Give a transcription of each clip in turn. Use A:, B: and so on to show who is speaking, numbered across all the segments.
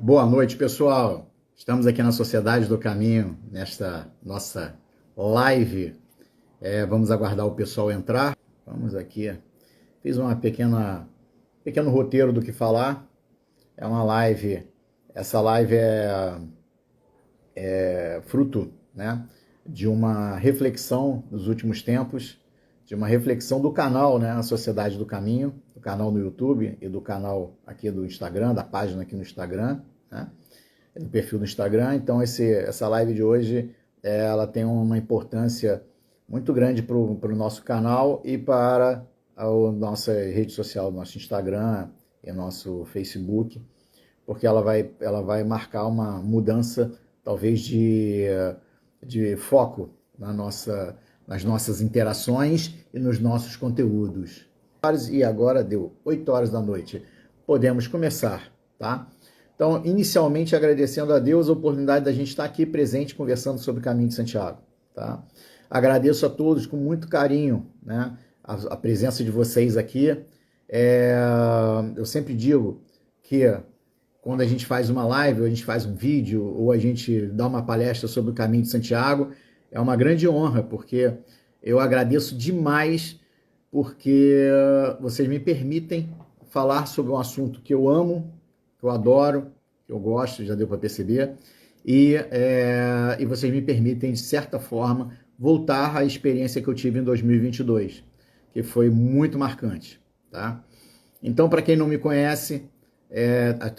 A: Boa noite, pessoal. Estamos aqui na Sociedade do Caminho, nesta nossa live. Vamos aguardar o pessoal entrar. Vamos aqui. Fiz uma pequeno roteiro do que falar. É uma live. Essa live é fruto, né, de uma reflexão dos últimos tempos, de uma reflexão do canal, né, a Sociedade do Caminho, do canal no YouTube e do canal aqui do Instagram, da página aqui no Instagram, né, do perfil do Instagram. Então essa live de hoje, ela tem uma importância muito grande para o nosso canal e para a nossa rede social, nosso Instagram e nosso Facebook, porque ela vai marcar uma mudança, talvez, de foco nas nossas interações e nos nossos conteúdos. E agora deu 8 horas da noite. Podemos começar, tá? Então, inicialmente agradecendo a Deus a oportunidade da gente estar aqui presente conversando sobre o Caminho de Santiago, tá? Agradeço a todos com muito carinho, né, a presença de vocês aqui. Eu sempre digo que quando a gente faz uma live, ou a gente faz um vídeo, ou a gente dá uma palestra sobre o Caminho de Santiago, é uma grande honra, porque eu agradeço demais, porque vocês me permitem falar sobre um assunto que eu amo, que eu adoro, que eu gosto, já deu para perceber, e vocês me permitem, de certa forma, voltar à experiência que eu tive em 2022, que foi muito marcante, tá? Então, para quem não me conhece,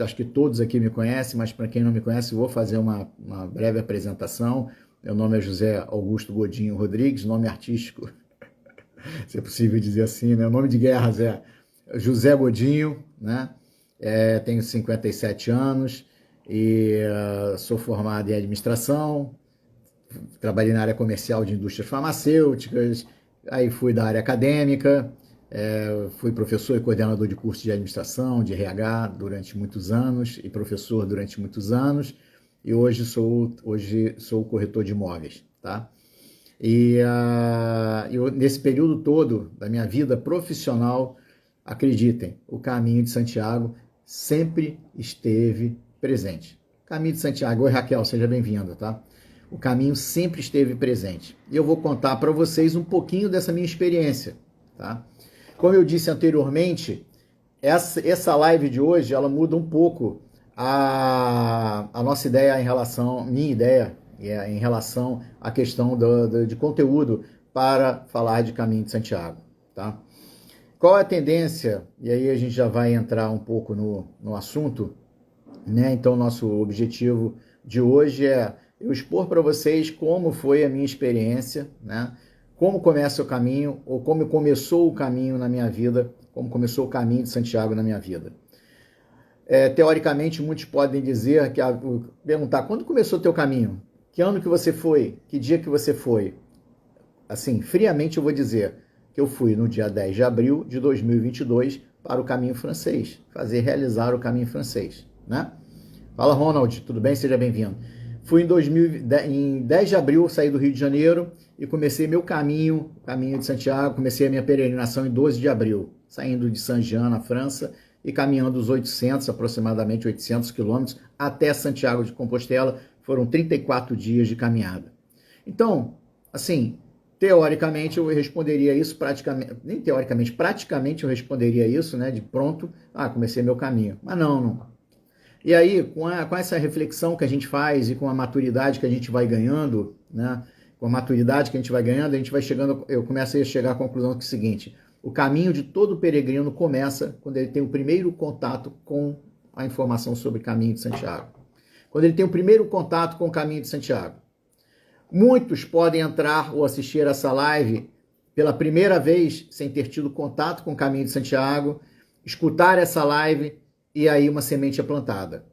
A: acho que todos aqui me conhecem, mas para quem não me conhece, vou fazer uma breve apresentação. Meu nome é José Augusto Godinho Rodrigues, nome artístico, se é possível dizer assim, né? O nome de guerra é José Godinho, né? Tenho 57 anos e sou formado em administração, trabalhei na área comercial de indústrias farmacêuticas, aí fui da área acadêmica, fui professor e coordenador de curso de administração, de RH durante muitos anos e professor durante muitos anos, e hoje sou corretor de imóveis, tá? E nesse período todo da minha vida profissional, acreditem, o Caminho de Santiago sempre esteve presente. Caminho de Santiago, oi Raquel, seja bem-vinda, tá? O caminho sempre esteve presente. E eu vou contar para vocês um pouquinho dessa minha experiência, tá? Como eu disse anteriormente, essa live de hoje, ela muda um pouco a nossa ideia minha ideia, em relação à questão de conteúdo para falar de Caminho de Santiago, tá? Qual é a tendência? E aí a gente já vai entrar um pouco no assunto, né? Então, nosso objetivo de hoje é eu expor para vocês como foi a minha experiência, né? Como começa o caminho, ou como começou o caminho na minha vida, como começou o Caminho de Santiago na minha vida. Teoricamente, muitos podem dizer, perguntar, quando começou o teu caminho? Que ano que você foi? Que dia que você foi? Assim, friamente eu vou dizer que eu fui no dia 10 de abril de 2022 para o Caminho Francês, realizar o Caminho Francês, né? Fala, Ronald, tudo bem? Seja bem-vindo. Fui em 10 de abril, saí do Rio de Janeiro e comecei meu caminho de Santiago, comecei a minha peregrinação em 12 de abril, saindo de Saint-Jean, na França, e caminhando os aproximadamente 800 quilômetros, até Santiago de Compostela. Foram 34 dias de caminhada. Então, assim, teoricamente eu responderia isso nem teoricamente, praticamente eu responderia isso, né, de pronto, comecei meu caminho. Mas não. E aí, com essa reflexão que a gente faz e com a maturidade que a gente vai ganhando, né? Com a maturidade que a gente vai ganhando, eu começo a chegar à conclusão que é o seguinte: o caminho de todo peregrino começa quando ele tem o primeiro contato com a informação sobre o Caminho de Santiago. Quando ele tem o primeiro contato com o Caminho de Santiago. Muitos podem entrar ou assistir essa live pela primeira vez, sem ter tido contato com o Caminho de Santiago, escutar essa live, e aí uma semente é plantada.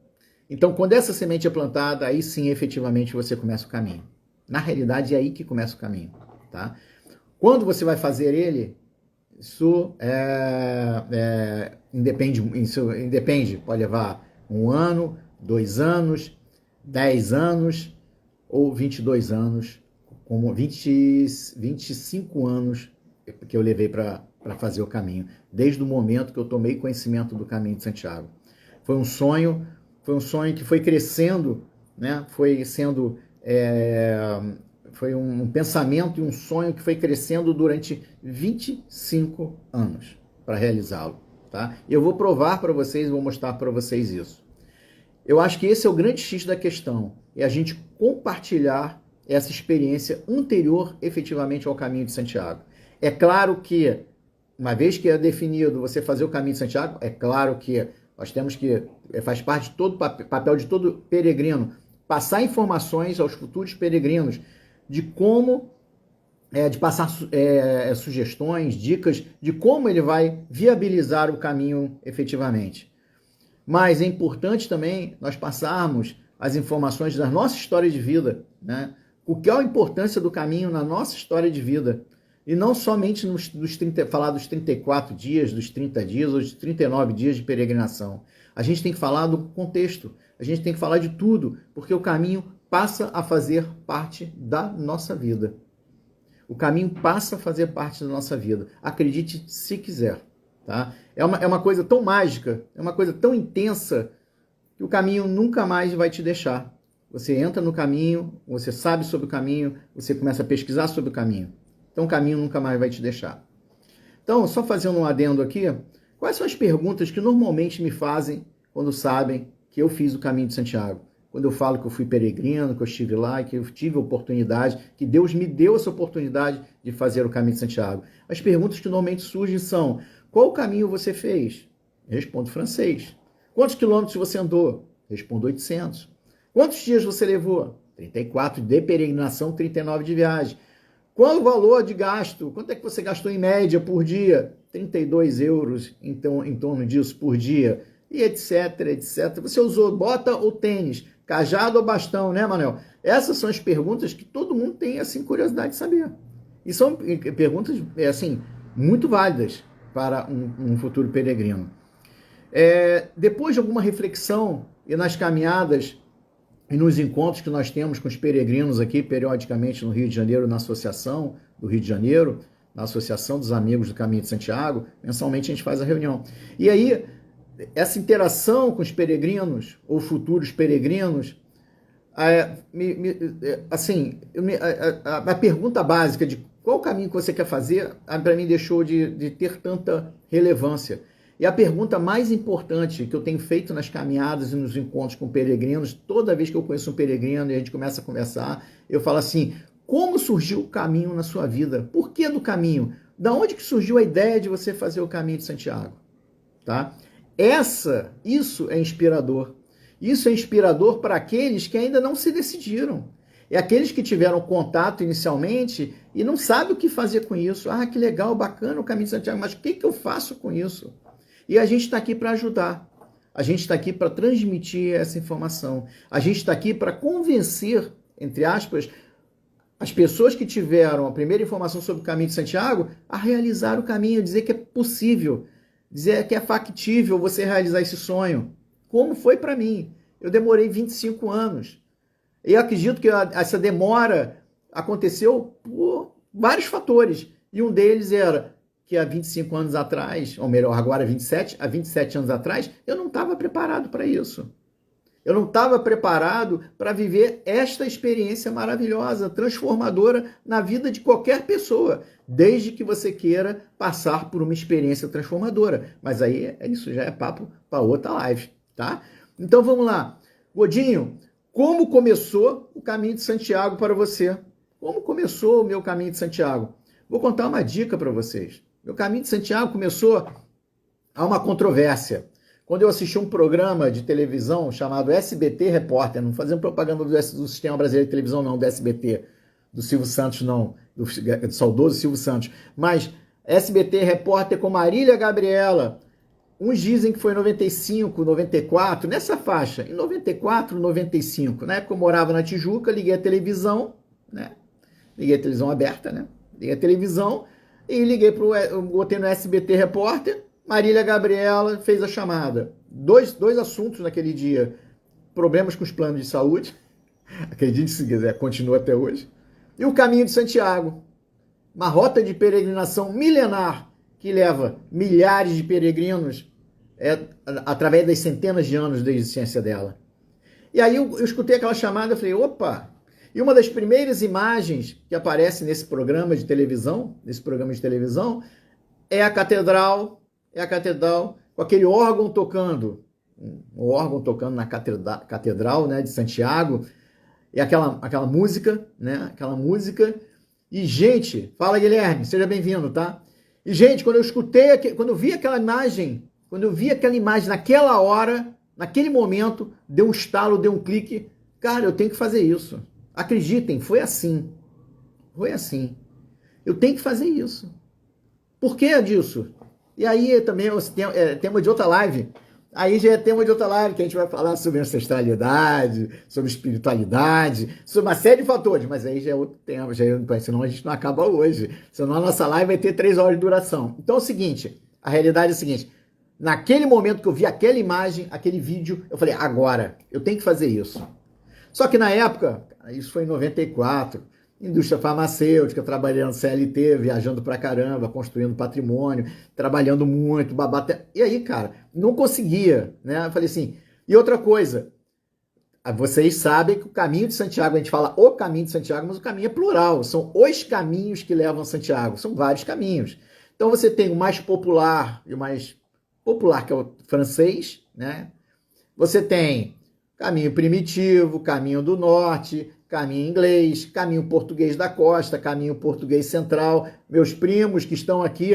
A: Então, quando essa semente é plantada, aí sim, efetivamente, você começa o caminho. Na realidade, é aí que começa o caminho, tá? Quando você vai fazer ele, isso independe, pode levar 1 ano, 2 anos, 10 anos ou 22 anos, como 25 anos que eu levei para fazer o caminho, desde o momento que eu tomei conhecimento do Caminho de Santiago. Foi um sonho foi um sonho que foi crescendo, né? Foi um pensamento e um sonho que foi crescendo durante 25 anos para realizá-lo, tá? E eu vou provar para vocês, vou mostrar para vocês isso. Eu acho que esse é o grande X da questão, é a gente compartilhar essa experiência anterior efetivamente ao caminho de Santiago. É claro que, uma vez que é definido você fazer o caminho de Santiago, é claro que nós temos que, faz parte de todo papel de todo peregrino, passar informações aos futuros peregrinos de como, de passar sugestões, dicas de como ele vai viabilizar o caminho efetivamente. Mas é importante também nós passarmos as informações da nossa história de vida, né? O que é a importância do caminho na nossa história de vida. E não somente falar dos 34 dias, dos 30 dias ou dos 39 dias de peregrinação. A gente tem que falar do contexto, a gente tem que falar de tudo, porque o caminho passa a fazer parte da nossa vida. O caminho passa a fazer parte da nossa vida. Acredite se quiser. Tá? É uma coisa tão mágica, é uma coisa tão intensa, que o caminho nunca mais vai te deixar. Você entra no caminho, você sabe sobre o caminho, você começa a pesquisar sobre o caminho. Então o caminho nunca mais vai te deixar. Então, só fazendo um adendo aqui, quais são as perguntas que normalmente me fazem quando sabem que eu fiz o caminho de Santiago? Quando eu falo que eu fui peregrino, que eu estive lá, que eu tive a oportunidade, que Deus me deu essa oportunidade de fazer o caminho de Santiago. As perguntas que normalmente surgem são: qual caminho você fez? Respondo francês. Quantos quilômetros você andou? Respondo 800. Quantos dias você levou? 34 de peregrinação, 39 de viagem. Qual o valor de gasto? Quanto é que você gastou em média por dia? 32 euros, então, em torno disso por dia. E etc, etc. Você usou bota ou tênis? Cajado ou bastão, né, Manuel? Essas são as perguntas que todo mundo tem, assim, curiosidade de saber. E são perguntas, assim, muito válidas para um futuro peregrino. Depois de alguma reflexão e nas caminhadas e nos encontros que nós temos com os peregrinos aqui periodicamente no Rio de Janeiro, na Associação do Rio de Janeiro, na Associação dos Amigos do Caminho de Santiago, mensalmente a gente faz a reunião. E aí, essa interação com os peregrinos ou futuros peregrinos, a pergunta básica de qual caminho que você quer fazer, para mim deixou de ter tanta relevância. E a pergunta mais importante que eu tenho feito nas caminhadas e nos encontros com peregrinos, toda vez que eu conheço um peregrino e a gente começa a conversar, eu falo assim: como surgiu o caminho na sua vida? Por que do caminho? Da onde que surgiu a ideia de você fazer o caminho de Santiago? Tá? Isso é inspirador. Isso é inspirador para aqueles que ainda não se decidiram. É aqueles que tiveram contato inicialmente e não sabem o que fazer com isso. Ah, que legal, bacana o caminho de Santiago, mas o que eu faço com isso? E a gente está aqui para ajudar. A gente está aqui para transmitir essa informação. A gente está aqui para convencer, entre aspas, as pessoas que tiveram a primeira informação sobre o caminho de Santiago a realizar o caminho, dizer que é possível, dizer que é factível você realizar esse sonho. Como foi para mim? Eu demorei 25 anos. E eu acredito que essa demora aconteceu por vários fatores. E um deles era que há 25 anos atrás, ou melhor, agora há 27 anos atrás, eu não estava preparado para isso. Eu não estava preparado para viver esta experiência maravilhosa, transformadora na vida de qualquer pessoa, desde que você queira passar por uma experiência transformadora. Mas aí, isso já é papo para outra live, tá? Então vamos lá. Godinho, como começou o caminho de Santiago para você? Como começou o meu caminho de Santiago? Vou contar uma dica para vocês. Meu caminho de Santiago começou a uma controvérsia. Quando eu assisti um programa de televisão chamado SBT Repórter, não fazendo propaganda do Sistema Brasileiro de Televisão não, do SBT, do Silvio Santos não, do saudoso Silvio Santos, mas SBT Repórter com Marília Gabriela. Uns dizem que foi em 95, 94, nessa faixa, em 94, 95. Na época eu morava na Tijuca, liguei a televisão, né? Liguei a televisão aberta, né? Liguei a televisão e botei no SBT Repórter, Marília Gabriela fez a chamada. Dois assuntos naquele dia: problemas com os planos de saúde, acredite se quiser, continua até hoje, e o caminho de Santiago, uma rota de peregrinação milenar que leva milhares de peregrinos através das centenas de anos da existência dela. E aí eu escutei aquela chamada, eu falei, opa! E uma das primeiras imagens que aparece nesse programa de televisão, é a catedral com aquele órgão tocando, um órgão tocando na catedral, né, de Santiago, e aquela música, né, aquela música. E, gente, fala, Guilherme, seja bem-vindo, tá? E, gente, quando eu vi aquela imagem, naquela hora, naquele momento, deu um estalo, deu um clique, cara, eu tenho que fazer isso. Acreditem, foi assim. Foi assim. Eu tenho que fazer isso. Por que disso? E aí também é tema de outra live. Aí já é tema de outra live, que a gente vai falar sobre ancestralidade, sobre espiritualidade, sobre uma série de fatores, mas aí já é outro tema, senão a gente não acaba hoje. Senão a nossa live vai ter 3 horas de duração. Então é o seguinte, a realidade é a seguinte, naquele momento que eu vi aquela imagem, aquele vídeo, eu falei, agora, eu tenho que fazer isso. Só que na época, isso foi em 94, indústria farmacêutica, trabalhando CLT, viajando pra caramba, construindo patrimônio, trabalhando muito, babata. E aí, cara, não conseguia, né? Eu falei assim, e outra coisa, vocês sabem que o caminho de Santiago, a gente fala o caminho de Santiago, mas o caminho é plural, são os caminhos que levam a Santiago, são vários caminhos. Então você tem o mais popular, e o mais popular, que é o francês, né? Você tem caminho primitivo, caminho do norte, caminho inglês, caminho português da costa, caminho português central. Meus primos que estão aqui,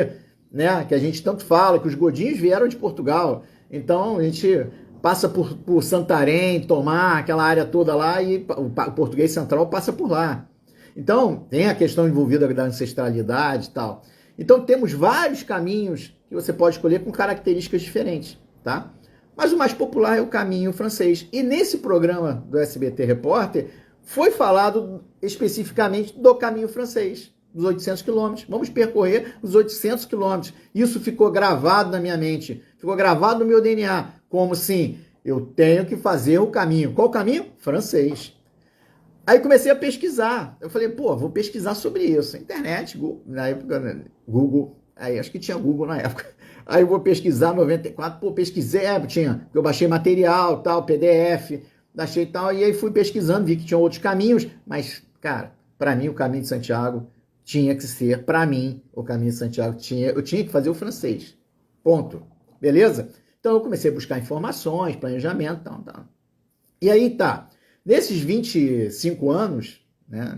A: né, que a gente tanto fala, que os godinhos vieram de Portugal. Então, a gente passa por Santarém, Tomar, aquela área toda lá, e o português central passa por lá. Então, tem a questão envolvida da ancestralidade e tal. Então, temos vários caminhos que você pode escolher com características diferentes, tá? Mas o mais popular é o caminho francês. E nesse programa do SBT Repórter, foi falado especificamente do caminho francês, dos 800 quilômetros. Vamos percorrer os 800 quilômetros. Isso ficou gravado na minha mente, ficou gravado no meu DNA, como assim, eu tenho que fazer o caminho. Qual caminho? Francês. Aí comecei a pesquisar. Eu falei, pô, vou pesquisar sobre isso. Internet, Google, na época, Google, aí acho que tinha Google na época. Aí eu vou pesquisar, 94, pô, pesquisei, eu baixei material, tal, PDF, baixei tal, e aí fui pesquisando, vi que tinha outros caminhos, mas, cara, para mim o caminho de Santiago tinha que ser, para mim, o caminho de Santiago eu tinha que fazer o francês, ponto, beleza? Então eu comecei a buscar informações, planejamento, tal. E aí tá, nesses 25 anos, né,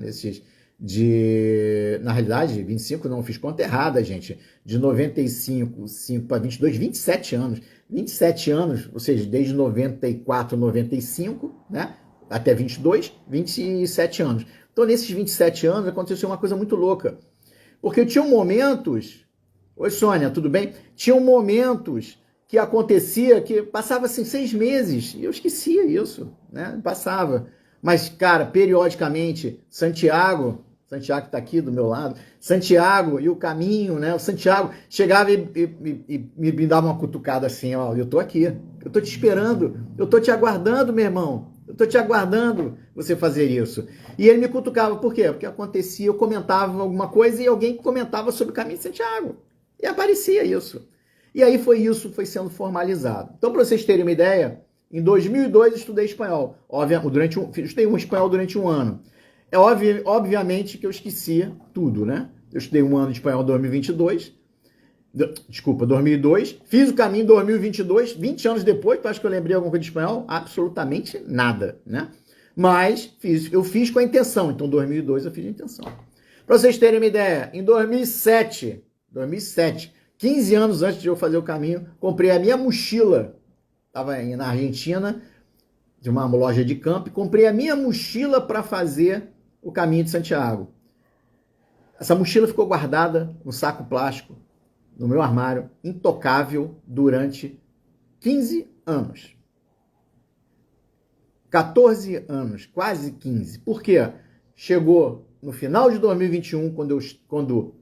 A: na realidade, 25 não, fiz conta errada, gente, de 95 para 22, 27 anos. 27 anos, ou seja, desde 94, 95, né, até 22, 27 anos. Então, nesses 27 anos, aconteceu uma coisa muito louca. Porque tinham momentos... Oi, Sônia, tudo bem? Tinham momentos que acontecia que passava assim 6 meses e eu esquecia isso, né? Passava. Mas, cara, periodicamente, Santiago está aqui do meu lado, Santiago e o caminho, né? O Santiago chegava e me dava uma cutucada assim, ó, eu tô aqui, eu tô te esperando, eu tô te aguardando, meu irmão, eu tô te aguardando você fazer isso. E ele me cutucava, por quê? Porque acontecia, eu comentava alguma coisa e alguém comentava sobre o caminho de Santiago. E aparecia isso. E aí foi sendo formalizado. Então, para vocês terem uma ideia, em 2002 eu estudei espanhol. Estudei espanhol durante um ano. É obviamente que eu esquecia tudo, né? Eu estudei um ano de espanhol em 2022. Desculpa, 2002. Fiz o caminho em 2022, 20 anos depois. Tu acha que eu lembrei alguma coisa de espanhol? Absolutamente nada, né? Mas eu fiz com a intenção. Então, 2002 eu fiz a intenção. Para vocês terem uma ideia, em 2007, 15 anos antes de eu fazer o caminho, comprei a minha mochila. Estava na Argentina, de uma loja de campo, e comprei a minha mochila para fazer o caminho de Santiago. Essa mochila ficou guardada no saco plástico, no meu armário, intocável, durante 15 anos. 14 anos, quase 15. Por quê? Chegou no final de 2021, quando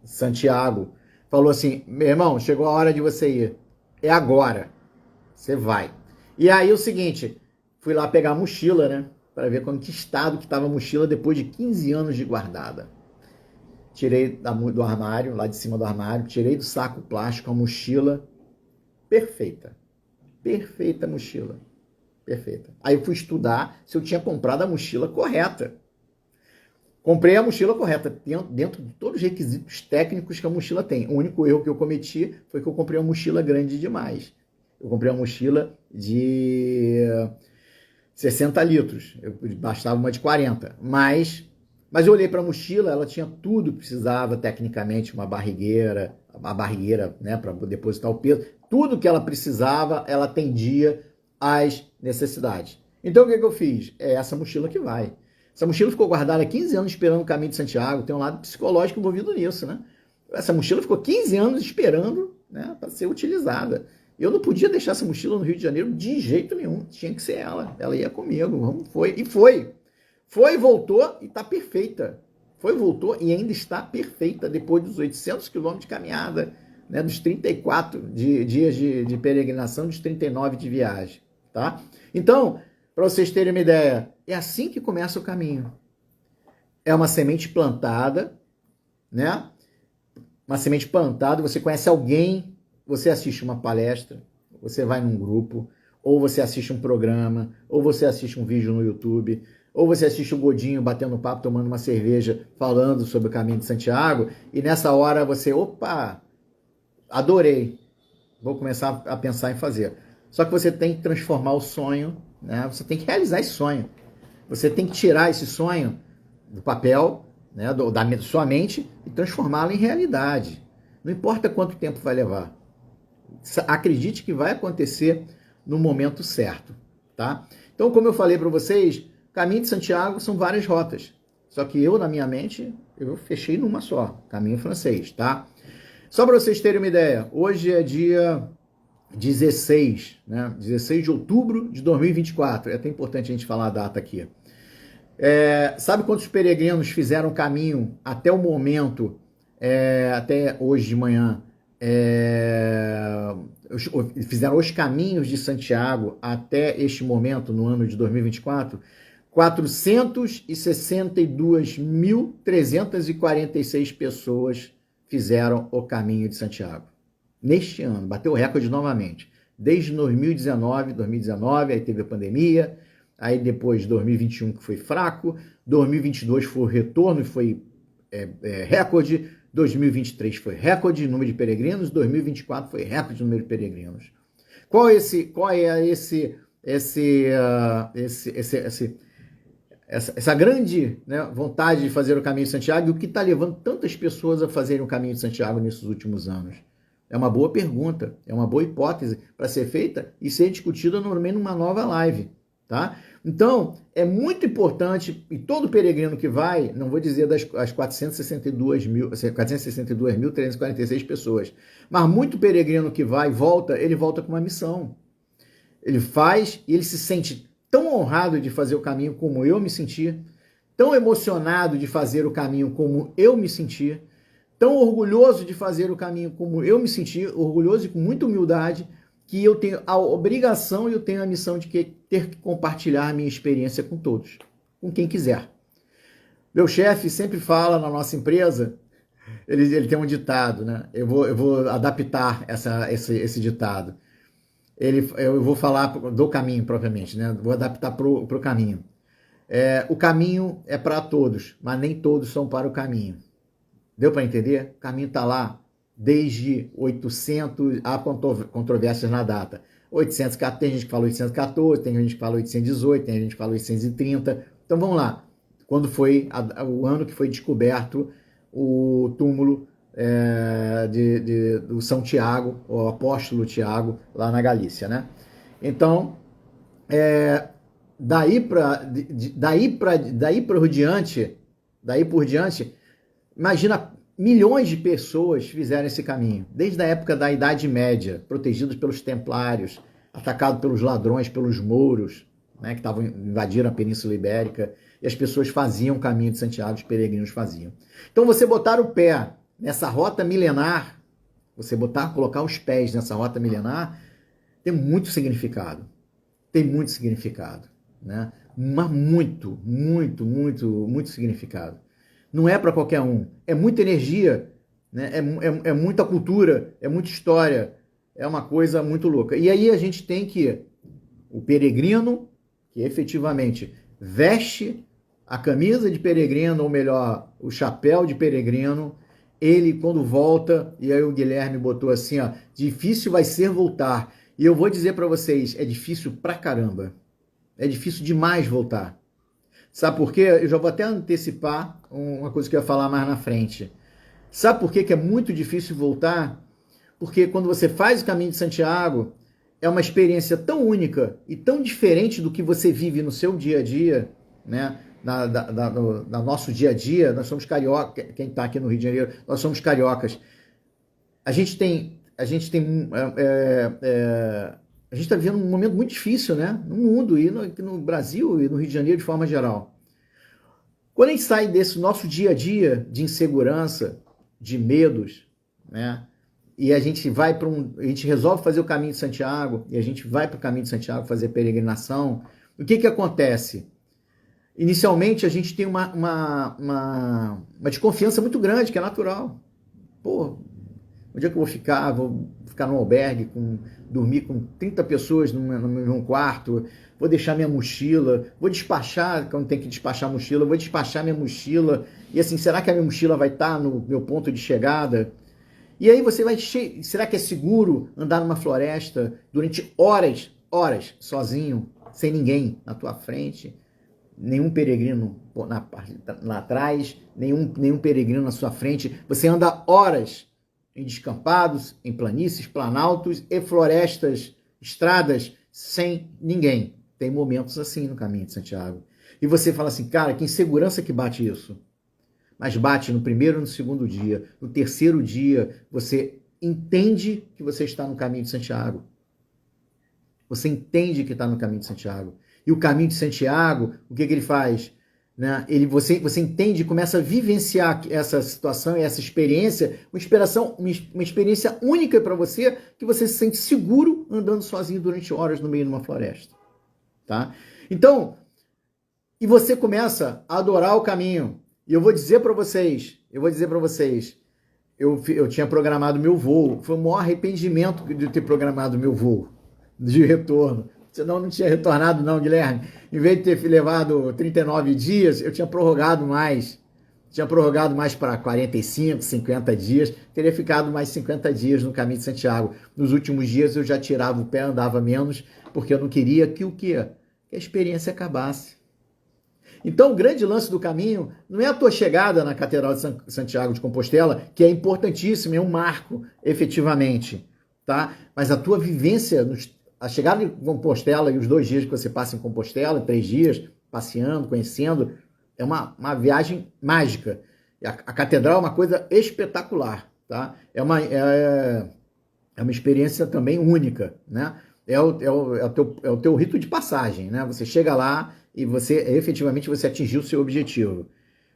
A: Santiago falou assim, meu irmão, chegou a hora de você ir. É agora. Você vai. E aí o seguinte, fui lá pegar a mochila, né? Para ver que estado que estava a mochila depois de 15 anos de guardada. Tirei do armário, lá de cima do armário, tirei do saco plástico a mochila perfeita. Perfeita mochila. perfeita. Aí eu fui estudar se eu tinha comprado a mochila correta. Comprei a mochila correta, dentro de todos os requisitos técnicos que a mochila tem. O único erro que eu cometi foi que eu comprei uma mochila grande demais. Eu comprei uma mochila de 60 litros, bastava uma de 40. Mas eu olhei para a mochila, ela tinha tudo que precisava tecnicamente, uma barrigueira, né, para depositar o peso. Tudo que ela precisava, ela atendia às necessidades. Então o que eu fiz? É essa mochila que vai. Essa mochila ficou guardada há 15 anos esperando o Caminho de Santiago, tem um lado psicológico envolvido nisso, né? Essa mochila ficou 15 anos esperando, né, para ser utilizada. Eu não podia deixar essa mochila no Rio de Janeiro de jeito nenhum, tinha que ser ela. Ela ia comigo, foi. Foi, voltou e está perfeita. Foi, voltou e ainda está perfeita depois dos 800 quilômetros de caminhada, né, dos 34 dias de peregrinação, dos 39 de viagem, tá? Então, para vocês terem uma ideia, é assim que começa o caminho. É uma semente plantada, né? Uma semente plantada, você conhece alguém, você assiste uma palestra, você vai num grupo, ou você assiste um programa, ou você assiste um vídeo no YouTube, ou você assiste o Godinho batendo papo, tomando uma cerveja, falando sobre o Caminho de Santiago, e nessa hora você, opa, adorei, vou começar a pensar em fazer. Só que você tem que transformar o sonho, né? Você tem que realizar esse sonho. Você tem que tirar esse sonho do papel, né, da sua mente, e transformá-lo em realidade. Não importa quanto tempo vai levar. Acredite que vai acontecer no momento certo, tá? Então, como eu falei para vocês, Caminho de Santiago são várias rotas. Só que eu, na minha mente, eu fechei numa só, Caminho Francês, tá? Só para vocês terem uma ideia, hoje é dia 16, né? 16 de outubro de 2024. É até importante a gente falar a data aqui. Sabe quantos peregrinos fizeram caminho até o momento, até hoje de manhã, fizeram os caminhos de Santiago até este momento, no ano de 2024? 462.346 pessoas fizeram o caminho de Santiago. Neste ano, bateu o recorde novamente. Desde 2019, aí teve a pandemia, aí depois 2021 que foi fraco, 2022 foi o retorno e foi recorde, 2023 foi recorde de número de peregrinos, 2024 foi recorde de número de peregrinos. Qual é essa grande, né, vontade de fazer o Caminho de Santiago e o que está levando tantas pessoas a fazerem o Caminho de Santiago nesses últimos anos? É uma boa pergunta, é uma boa hipótese para ser feita e ser discutida também numa nova live, tá? Então, é muito importante, e todo peregrino que vai, não vou dizer das 462.346 pessoas, mas muito peregrino que vai, ele volta com uma missão. Ele faz e ele se sente tão honrado de fazer o caminho como eu me senti, tão emocionado de fazer o caminho como eu me senti, tão orgulhoso de fazer o caminho como eu me senti, orgulhoso e com muita humildade, que eu tenho a obrigação e eu tenho a missão de ter que compartilhar a minha experiência com todos, com quem quiser. Meu chefe sempre fala na nossa empresa, ele tem um ditado, né? Eu vou adaptar esse ditado. Eu vou falar do caminho propriamente, né? Vou adaptar para o caminho. O caminho é para todos, mas nem todos são para o caminho. Deu para entender? O caminho está lá desde 800, há controvérsias na data. 814, tem gente que fala 814, tem gente que fala 818, tem gente que fala 830. Então vamos lá. Quando foi o ano que foi descoberto o túmulo do São Tiago, o apóstolo Tiago, lá na Galícia, né? Então, daí por diante, imagina, milhões de pessoas fizeram esse caminho, desde a época da Idade Média, protegidos pelos templários, atacados pelos ladrões, pelos mouros, né, que invadiram a Península Ibérica, e as pessoas faziam o caminho de Santiago, os peregrinos faziam. Então, você botar o pé nessa rota milenar, colocar os pés nessa rota milenar, tem muito significado. Tem muito significado, né? Mas muito, muito, muito, muito significado. Não é para qualquer um. É muita energia, né? É muita cultura, é muita história. É uma coisa muito louca. E aí a gente tem que O peregrino, que efetivamente veste a camisa de peregrino, ou melhor, o chapéu de peregrino, ele quando volta, e aí o Guilherme botou assim, ó, difícil vai ser voltar. E eu vou dizer para vocês, é difícil pra caramba. É difícil demais voltar. Sabe por quê? Eu já vou até antecipar uma coisa que eu ia falar mais na frente. Sabe por quê que é muito difícil voltar? Porque quando você faz o caminho de Santiago, é uma experiência tão única e tão diferente do que você vive no seu dia a dia, né? No nosso dia a dia, nós somos carioca, quem está aqui no Rio de Janeiro, nós somos cariocas. A gente está vivendo um momento muito difícil, né? No mundo e no Brasil e no Rio de Janeiro de forma geral. Quando a gente sai desse nosso dia a dia de insegurança, de medos, né? E a gente a gente resolve fazer o caminho de Santiago, e a gente vai para o caminho de Santiago fazer peregrinação, o que acontece? Inicialmente, a gente tem uma desconfiança muito grande, que é natural. Pô, onde é que eu vou ficar? Vou ficar num albergue, dormir com 30 pessoas no mesmo quarto, vou deixar minha mochila, vou despachar, quando tem que despachar a mochila, vou despachar minha mochila, e assim, será que a minha mochila vai estar no meu ponto de chegada? E aí você será que é seguro andar numa floresta durante horas, sozinho, sem ninguém na tua frente? Nenhum peregrino lá atrás, nenhum peregrino na sua frente. Você anda horas em descampados, em planícies, planaltos e florestas, estradas, sem ninguém. Tem momentos assim no caminho de Santiago. E você fala assim, cara, que insegurança que bate isso. Mas bate no primeiro e no segundo dia. No terceiro dia, você entende que você está no caminho de Santiago. Você entende que está no caminho de Santiago. E o caminho de Santiago, o que ele faz? Né? Você entende e começa a vivenciar essa situação e essa experiência, uma experiência única para você, que você se sente seguro andando sozinho durante horas no meio de uma floresta. Tá? Então, e você começa a adorar o caminho. E eu vou dizer para vocês, eu tinha programado meu voo, foi o maior arrependimento de ter programado meu voo de retorno. Senão eu não tinha retornado não, Guilherme. Em vez de ter levado 39 dias, eu tinha prorrogado mais. Tinha prorrogado mais para 45, 50 dias. Teria ficado mais 50 dias no caminho de Santiago. Nos últimos dias eu já tirava o pé, andava menos, porque eu não queria que o quê? Que a experiência acabasse. Então, o grande lance do caminho não é a tua chegada na Catedral de Santiago de Compostela, que é importantíssima, é um marco, efetivamente, tá? Mas a tua vivência, a chegada em Compostela e os 2 dias que você passa em Compostela, 3 dias, passeando, conhecendo, é uma viagem mágica. A Catedral é uma coisa espetacular, tá? É uma experiência também única, né? É o teu rito de passagem, né? Você chega lá e efetivamente você atingiu o seu objetivo.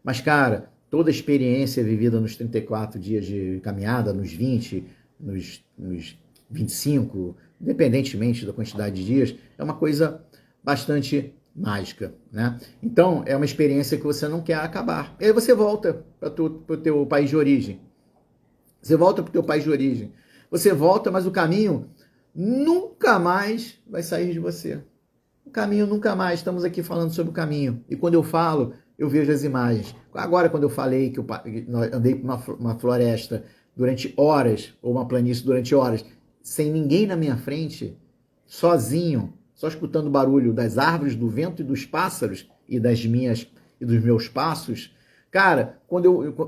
A: Mas, cara, toda a experiência vivida nos 34 dias de caminhada, nos 20, nos 25, independentemente da quantidade de dias, é uma coisa bastante mágica, né? Então, é uma experiência que você não quer acabar. E aí você volta para o teu país de origem. Você volta para o teu país de origem. Você volta, mas o caminho nunca mais vai sair de você. O caminho nunca mais. Estamos aqui falando sobre o caminho. E quando eu falo, eu vejo as imagens. Agora, quando eu falei que eu andei por uma floresta durante horas, ou uma planície durante horas, sem ninguém na minha frente, sozinho, só escutando o barulho das árvores, do vento e dos pássaros e dos meus passos. Cara,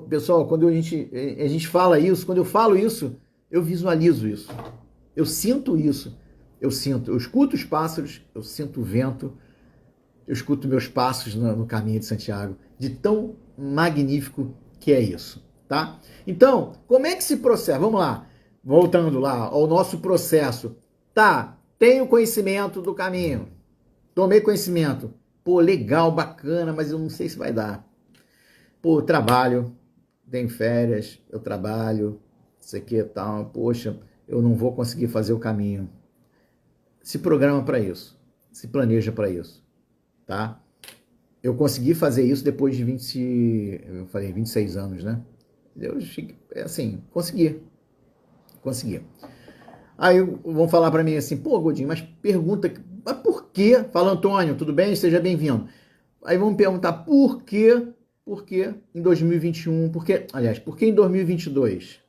A: pessoal, quando a gente fala isso, quando eu falo isso, eu visualizo isso. Eu sinto isso. Eu escuto os pássaros, eu sinto o vento, eu escuto meus passos no caminho de Santiago, de tão magnífico que é isso, tá? Então, como é que se processa? Vamos lá, voltando lá ao nosso processo. Tá, tenho conhecimento do caminho, tomei conhecimento. Pô, legal, bacana, mas eu não sei se vai dar. Pô, trabalho, tenho férias, eu trabalho, isso aqui e tal, poxa, eu não vou conseguir fazer o caminho. Se programa para isso, se planeja para isso, tá? Eu consegui fazer isso depois de 26 anos, né? Eu assim, consegui. Aí vão falar para mim assim, pô, Godinho, mas pergunta, mas por quê? Fala, Antônio, tudo bem? Seja bem-vindo. Aí vão me perguntar por quê em 2021, por que em 2022?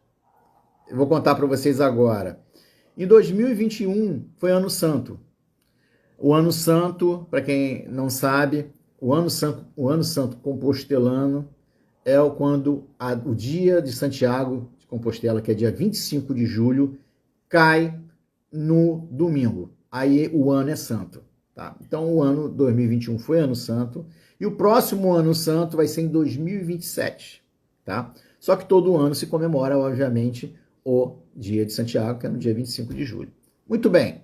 A: Eu vou contar para vocês agora. Em 2021 foi Ano Santo. O Ano Santo, para quem não sabe, o Ano Santo compostelano é quando o dia de Santiago de Compostela, que é dia 25 de julho, cai no domingo. Aí o ano é santo. Tá? Então o ano 2021 foi Ano Santo e o próximo Ano Santo vai ser em 2027. Tá? Só que todo ano se comemora, obviamente, o dia de Santiago, que é no dia 25 de julho. Muito bem.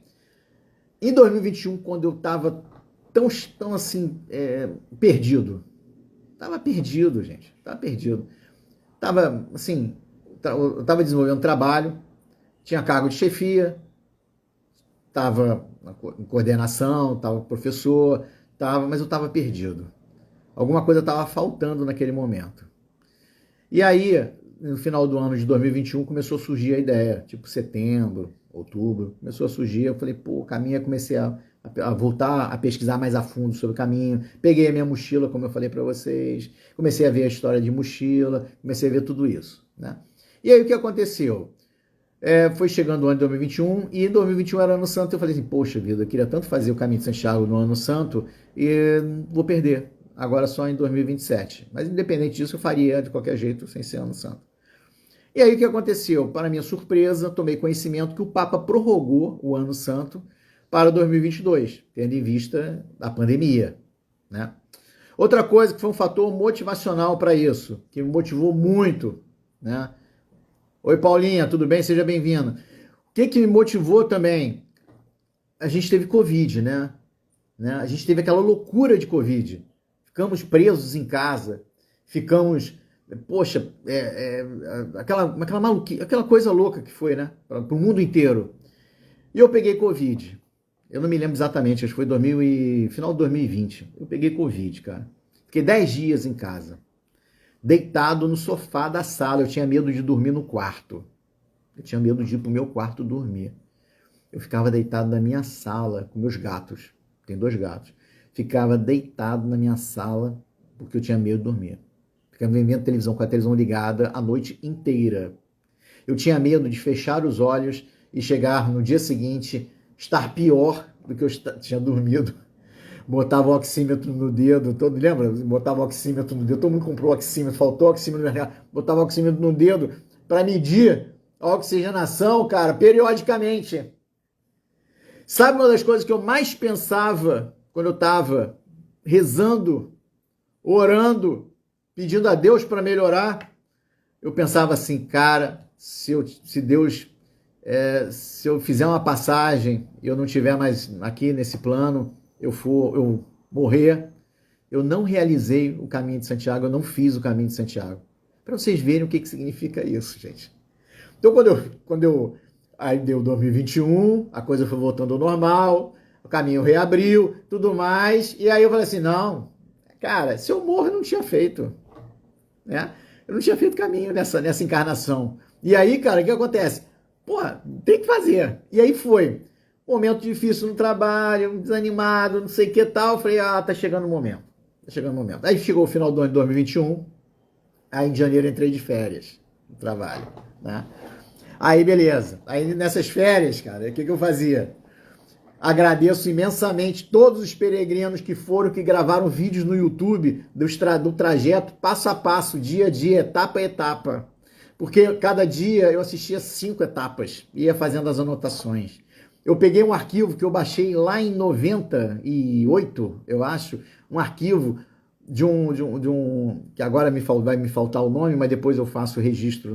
A: Em 2021, quando eu estava tão assim, perdido, gente, estava perdido. Eu estava desenvolvendo trabalho, tinha cargo de chefia, estava em coordenação, estava professor, mas eu estava perdido. Alguma coisa estava faltando naquele momento. E aí, no final do ano de 2021, começou a surgir a ideia, tipo setembro, outubro, começou a surgir, eu falei, pô, o caminho, comecei a voltar a pesquisar mais a fundo sobre o caminho, peguei a minha mochila, como eu falei para vocês, comecei a ver a história de mochila, comecei a ver tudo isso, né? E aí o que aconteceu? Foi chegando o ano de 2021, e em 2021 era Ano Santo, eu falei assim, poxa vida, eu queria tanto fazer o Caminho de Santiago no Ano Santo, e vou perder, agora só em 2027. Mas independente disso, eu faria de qualquer jeito, sem ser Ano Santo. E aí o que aconteceu? Para minha surpresa, tomei conhecimento que o Papa prorrogou o Ano Santo para 2022, tendo em vista a pandemia, né? Outra coisa que foi um fator motivacional para isso, que me motivou muito, né? Oi, Paulinha, tudo bem? Seja bem-vinda. O que me motivou também? A gente teve Covid, né? A gente teve aquela loucura de Covid. Ficamos presos em casa, ficamos... Poxa, aquela maluquice, aquela coisa louca que foi, né? Para o mundo inteiro. E eu peguei Covid. Eu não me lembro exatamente, acho que foi final de 2020. Eu peguei Covid, cara. Fiquei 10 dias em casa, deitado no sofá da sala. Eu tinha medo de dormir no quarto. Eu tinha medo de ir pro meu quarto dormir. Eu ficava deitado na minha sala com meus gatos. Tem 2 gatos. Ficava deitado na minha sala porque eu tinha medo de dormir. Ficava vendo televisão com a televisão ligada a noite inteira. Eu tinha medo de fechar os olhos e chegar no dia seguinte, estar pior do que eu tinha dormido. Botava o oxímetro no dedo, lembra? Botava o oxímetro no dedo, todo mundo comprou oxímetro, faltou oxímetro no mercado, botava o oxímetro no dedo para medir a oxigenação, cara, periodicamente. Sabe uma das coisas que eu mais pensava quando eu estava rezando, orando, pedindo a Deus para melhorar? Eu pensava assim, cara, se eu fizer uma passagem e eu não estiver mais aqui nesse plano, eu morrer, eu não realizei o caminho de Santiago, eu não fiz o caminho de Santiago. Para vocês verem o que significa isso, gente. Então, aí deu 2021, a coisa foi voltando ao normal, o caminho reabriu, tudo mais, e aí eu falei assim, não, cara, se eu morro, eu não tinha feito, né? Eu não tinha feito caminho nessa encarnação. E aí, cara, o que acontece? Porra, tem que fazer. E aí foi. Momento difícil no trabalho, desanimado, não sei o que tal. Eu falei, tá chegando o momento. Tá chegando o momento. Aí chegou o final do ano de 2021. Aí em janeiro entrei de férias no trabalho, né? Aí beleza. Aí nessas férias, cara, o que eu fazia? Agradeço imensamente todos os peregrinos que gravaram vídeos no YouTube do trajeto passo a passo, dia a dia, etapa a etapa. Porque cada dia eu assistia 5 etapas, ia fazendo as anotações. Eu peguei um arquivo que eu baixei lá em 98, eu acho, um arquivo de um que agora vai me faltar o nome, mas depois eu faço o registro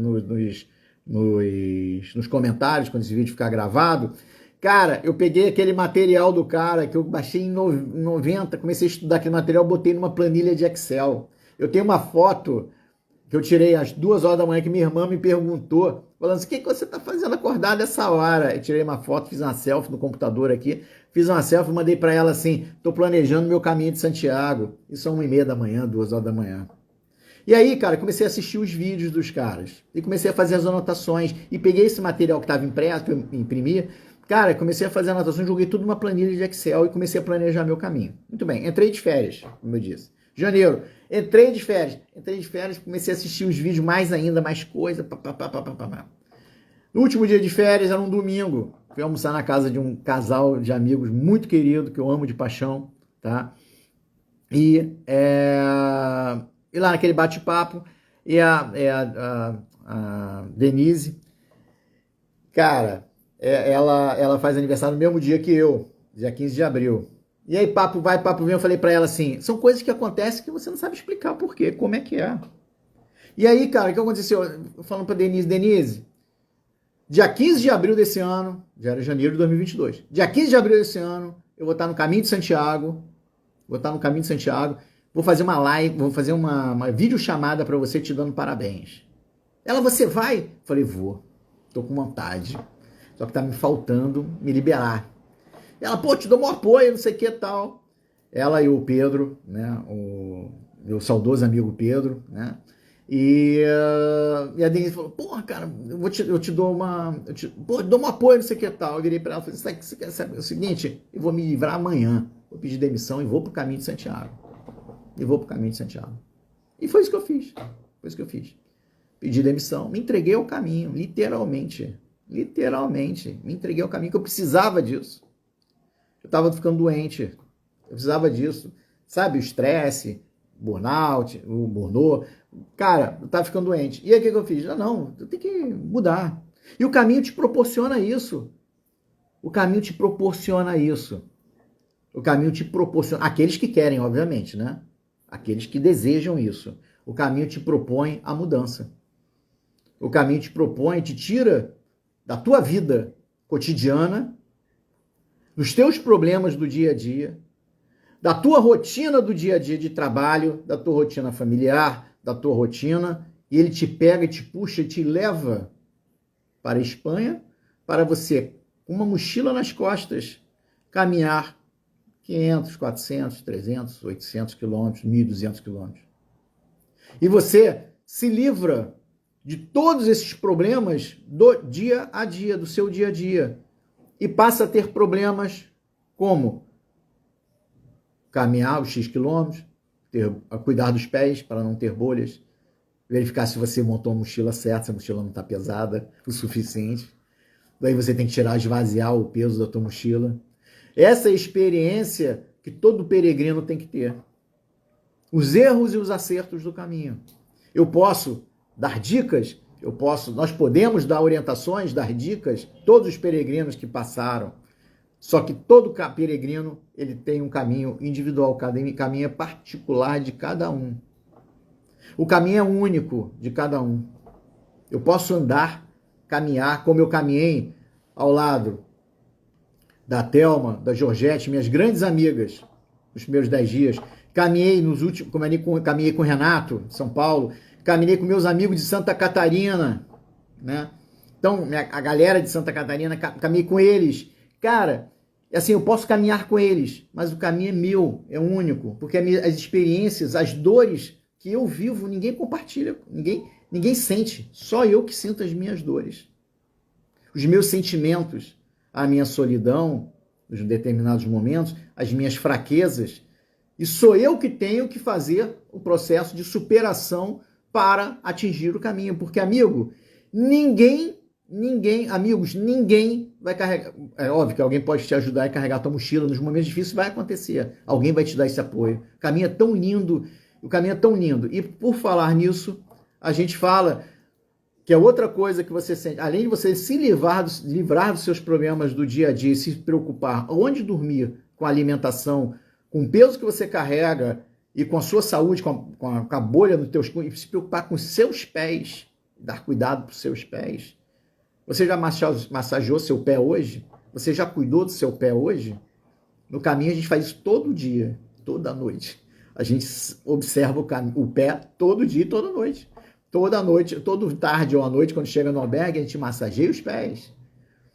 A: nos comentários, quando esse vídeo ficar gravado. Cara, eu peguei aquele material do cara que eu baixei em 90, comecei a estudar aquele material, botei numa planilha de Excel. Eu tenho uma foto que eu tirei às 2 horas da manhã, que minha irmã me perguntou, falando assim, o que você está fazendo acordado essa hora? Eu tirei uma foto, fiz uma selfie no computador aqui, fiz uma selfie, mandei para ela assim, estou planejando meu caminho de Santiago. Isso é 1h30 da manhã, 2 horas da manhã. E aí, cara, comecei a assistir os vídeos dos caras. E comecei a fazer as anotações. E peguei esse material que estava impresso, que eu imprimi. Cara, comecei a fazer anotações, joguei tudo numa planilha de Excel e comecei a planejar meu caminho. Muito bem, entrei de férias, como eu disse. Janeiro, entrei de férias, comecei a assistir os vídeos mais ainda, mais coisa. No último dia de férias, era um domingo. Fui almoçar na casa de um casal de amigos muito querido, que eu amo de paixão, tá? E lá naquele bate-papo, e a Denise, cara, ela faz aniversário no mesmo dia que eu, dia 15 de abril. E aí, papo vai, papo vem, eu falei pra ela assim, são coisas que acontecem que você não sabe explicar por quê, como é que é. E aí, cara, o que aconteceu? Eu falando pra Denise, dia 15 de abril desse ano, já era janeiro de 2022, dia 15 de abril desse ano, eu vou estar no Caminho de Santiago, vou fazer uma live, vou fazer uma videochamada pra você te dando parabéns. Ela, você vai? Eu falei, vou, tô com vontade, só que tá me faltando me liberar. Ela, pô, te dou um apoio, não sei o que tal. Ela e o Pedro, né, o meu saudoso amigo Pedro, né, e a Denise falou, porra, cara, eu te dou dou um apoio, não sei o que tal. Eu virei pra ela e falei, você quer saber o seguinte? Eu vou me livrar amanhã, vou pedir demissão e vou pro Caminho de Santiago. E foi isso que eu fiz, Pedi demissão, me entreguei ao caminho, literalmente, me entreguei ao caminho, que eu precisava disso. Eu tava ficando doente, eu precisava disso, sabe, o estresse, burnout, o burnout, cara, eu tava ficando doente. E aí o que eu fiz? Não, eu tenho que mudar. E o caminho te proporciona isso. Aqueles que querem, obviamente, né? Aqueles que desejam isso. O caminho te propõe a mudança. O caminho te propõe, te tira da tua vida cotidiana, dos teus problemas do dia a dia, da tua rotina do dia a dia de trabalho, da tua rotina familiar, da tua rotina, e ele te pega e te puxa e te leva para a Espanha, para você, com uma mochila nas costas, caminhar 500, 400, 300, 800 quilômetros, 1.200 quilômetros. E você se livra de todos esses problemas do dia a dia, do seu dia a dia, e passa a ter problemas como caminhar os X quilômetros, cuidar dos pés para não ter bolhas, verificar se você montou a mochila certa, se a mochila não está pesada o suficiente. Daí você tem que tirar, esvaziar o peso da tua mochila. Essa é a experiência que todo peregrino tem que ter. Os erros e os acertos do caminho. Eu posso dar dicas, nós podemos dar orientações, dar dicas, todos os peregrinos que passaram. Só que todo peregrino, ele tem um caminho individual, cada caminho é particular de cada um. O caminho é único de cada um. Eu posso andar, caminhar, como eu caminhei ao lado da Thelma, da Georgette, minhas grandes amigas, nos primeiros 10 dias. Caminhei caminhei com o Renato, de São Paulo. Caminhei com meus amigos de Santa Catarina, né? Então, a galera de Santa Catarina, caminhei com eles. Cara, assim, eu posso caminhar com eles, mas o caminho é meu, é único, porque as experiências, as dores que eu vivo, ninguém compartilha, ninguém sente, só eu que sinto as minhas dores. Os meus sentimentos, a minha solidão, nos determinados momentos, as minhas fraquezas, e sou eu que tenho que fazer o processo de superação para atingir o caminho, porque, amigo, ninguém vai carregar. É óbvio que alguém pode te ajudar a carregar a tua mochila nos momentos difíceis, vai acontecer. Alguém vai te dar esse apoio. O caminho é tão lindo. E por falar nisso, a gente fala que é outra coisa que você sente. Além de você se livrar dos seus problemas do dia a dia, se preocupar onde dormir, com a alimentação, com o peso que você carrega e com a sua saúde, com a bolha nos teus e se preocupar com os seus pés, dar cuidado para os seus pés. Você já massageou seu pé hoje? Você já cuidou do seu pé hoje? No caminho a gente faz isso todo dia, toda noite. A gente observa o pé todo dia e toda noite. Toda noite, toda tarde ou à noite, quando chega no albergue, a gente massageia os pés.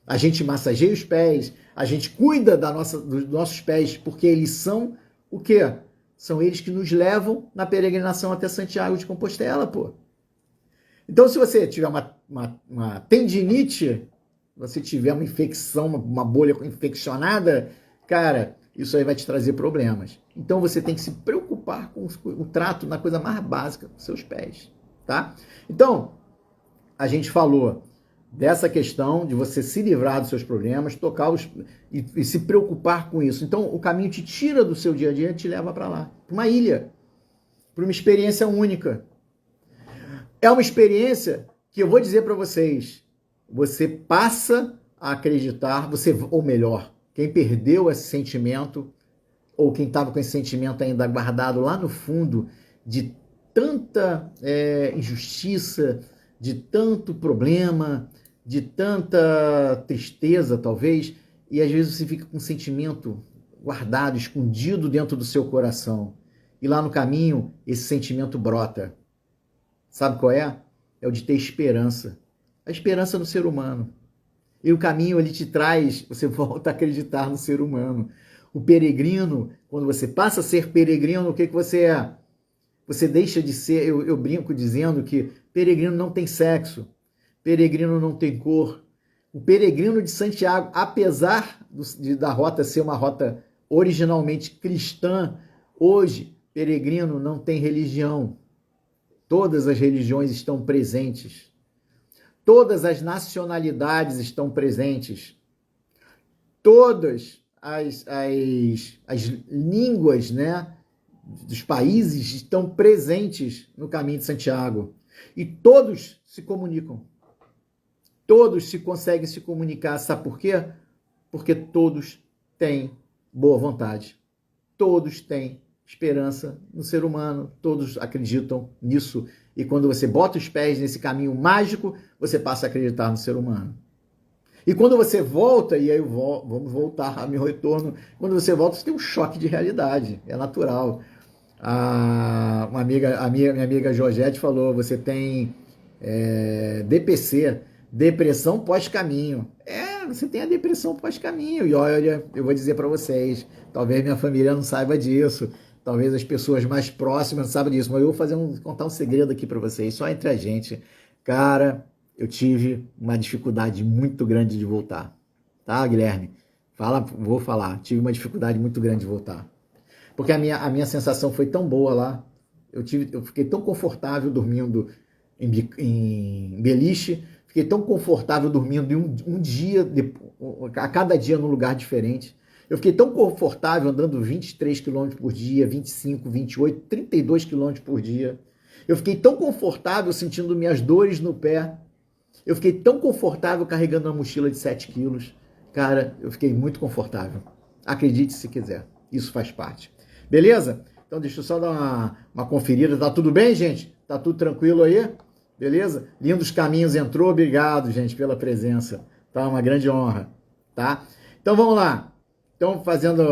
A: A gente massageia os pés, a gente cuida dos nossos pés, porque eles são o quê? São eles que nos levam na peregrinação até Santiago de Compostela, pô. Então, se você tiver uma tendinite, você tiver uma infecção, uma bolha infeccionada, cara, isso aí vai te trazer problemas. Então, você tem que se preocupar com o trato na coisa mais básica, com seus pés, tá? Então, a gente falou dessa questão de você se livrar dos seus problemas, e se preocupar com isso. Então, o caminho te tira do seu dia a dia e te leva para lá, para uma ilha, para uma experiência única. É uma experiência que eu vou dizer para vocês, você passa a acreditar, ou melhor, quem perdeu esse sentimento, ou quem estava com esse sentimento ainda guardado lá no fundo, de tanta injustiça, de tanto problema, de tanta tristeza, talvez, e às vezes você fica com um sentimento guardado, escondido dentro do seu coração. E lá no caminho, esse sentimento brota. Sabe qual é? É o de ter esperança. A esperança no ser humano. E o caminho, ele te traz, você volta a acreditar no ser humano. O peregrino, quando você passa a ser peregrino, o que você é? Você deixa de ser, eu brinco dizendo que peregrino não tem sexo, peregrino não tem cor. O peregrino de Santiago, apesar da rota ser uma rota originalmente cristã, hoje, peregrino não tem religião. Todas as religiões estão presentes. Todas as nacionalidades estão presentes. Todas as línguas, né, dos países estão presentes no caminho de Santiago. E todos se comunicam. Todos se conseguem se comunicar. Sabe por quê? Porque todos têm boa vontade. Todos têm esperança no ser humano, todos acreditam nisso. E quando você bota os pés nesse caminho mágico, você passa a acreditar no ser humano. E quando você volta, e aí vamos voltar ao meu retorno, quando você volta, você tem um choque de realidade, é natural. Minha amiga Georgette falou, você tem DPC, depressão pós-caminho. Você tem a depressão pós-caminho. E olha, eu vou dizer para vocês, talvez minha família não saiba disso, talvez as pessoas mais próximas não saibam disso, mas eu vou contar um segredo aqui para vocês, só entre a gente. Cara, eu tive uma dificuldade muito grande de voltar. Tá, Guilherme? Vou falar. Tive uma dificuldade muito grande de voltar. Porque a minha sensação foi tão boa lá. Eu fiquei tão confortável dormindo em beliche, fiquei tão confortável dormindo um dia, a cada dia num lugar diferente. Eu fiquei tão confortável andando 23 km por dia, 25, 28, 32 km por dia. Eu fiquei tão confortável sentindo minhas dores no pé. Eu fiquei tão confortável carregando uma mochila de 7 quilos. Cara, eu fiquei muito confortável. Acredite se quiser. Isso faz parte. Beleza? Então deixa eu só dar uma conferida. Tá tudo bem, gente? Tá tudo tranquilo aí? Beleza? Lindos Caminhos entrou. Obrigado, gente, pela presença. Tá? Uma grande honra. Tá? Então vamos lá. Então, fazendo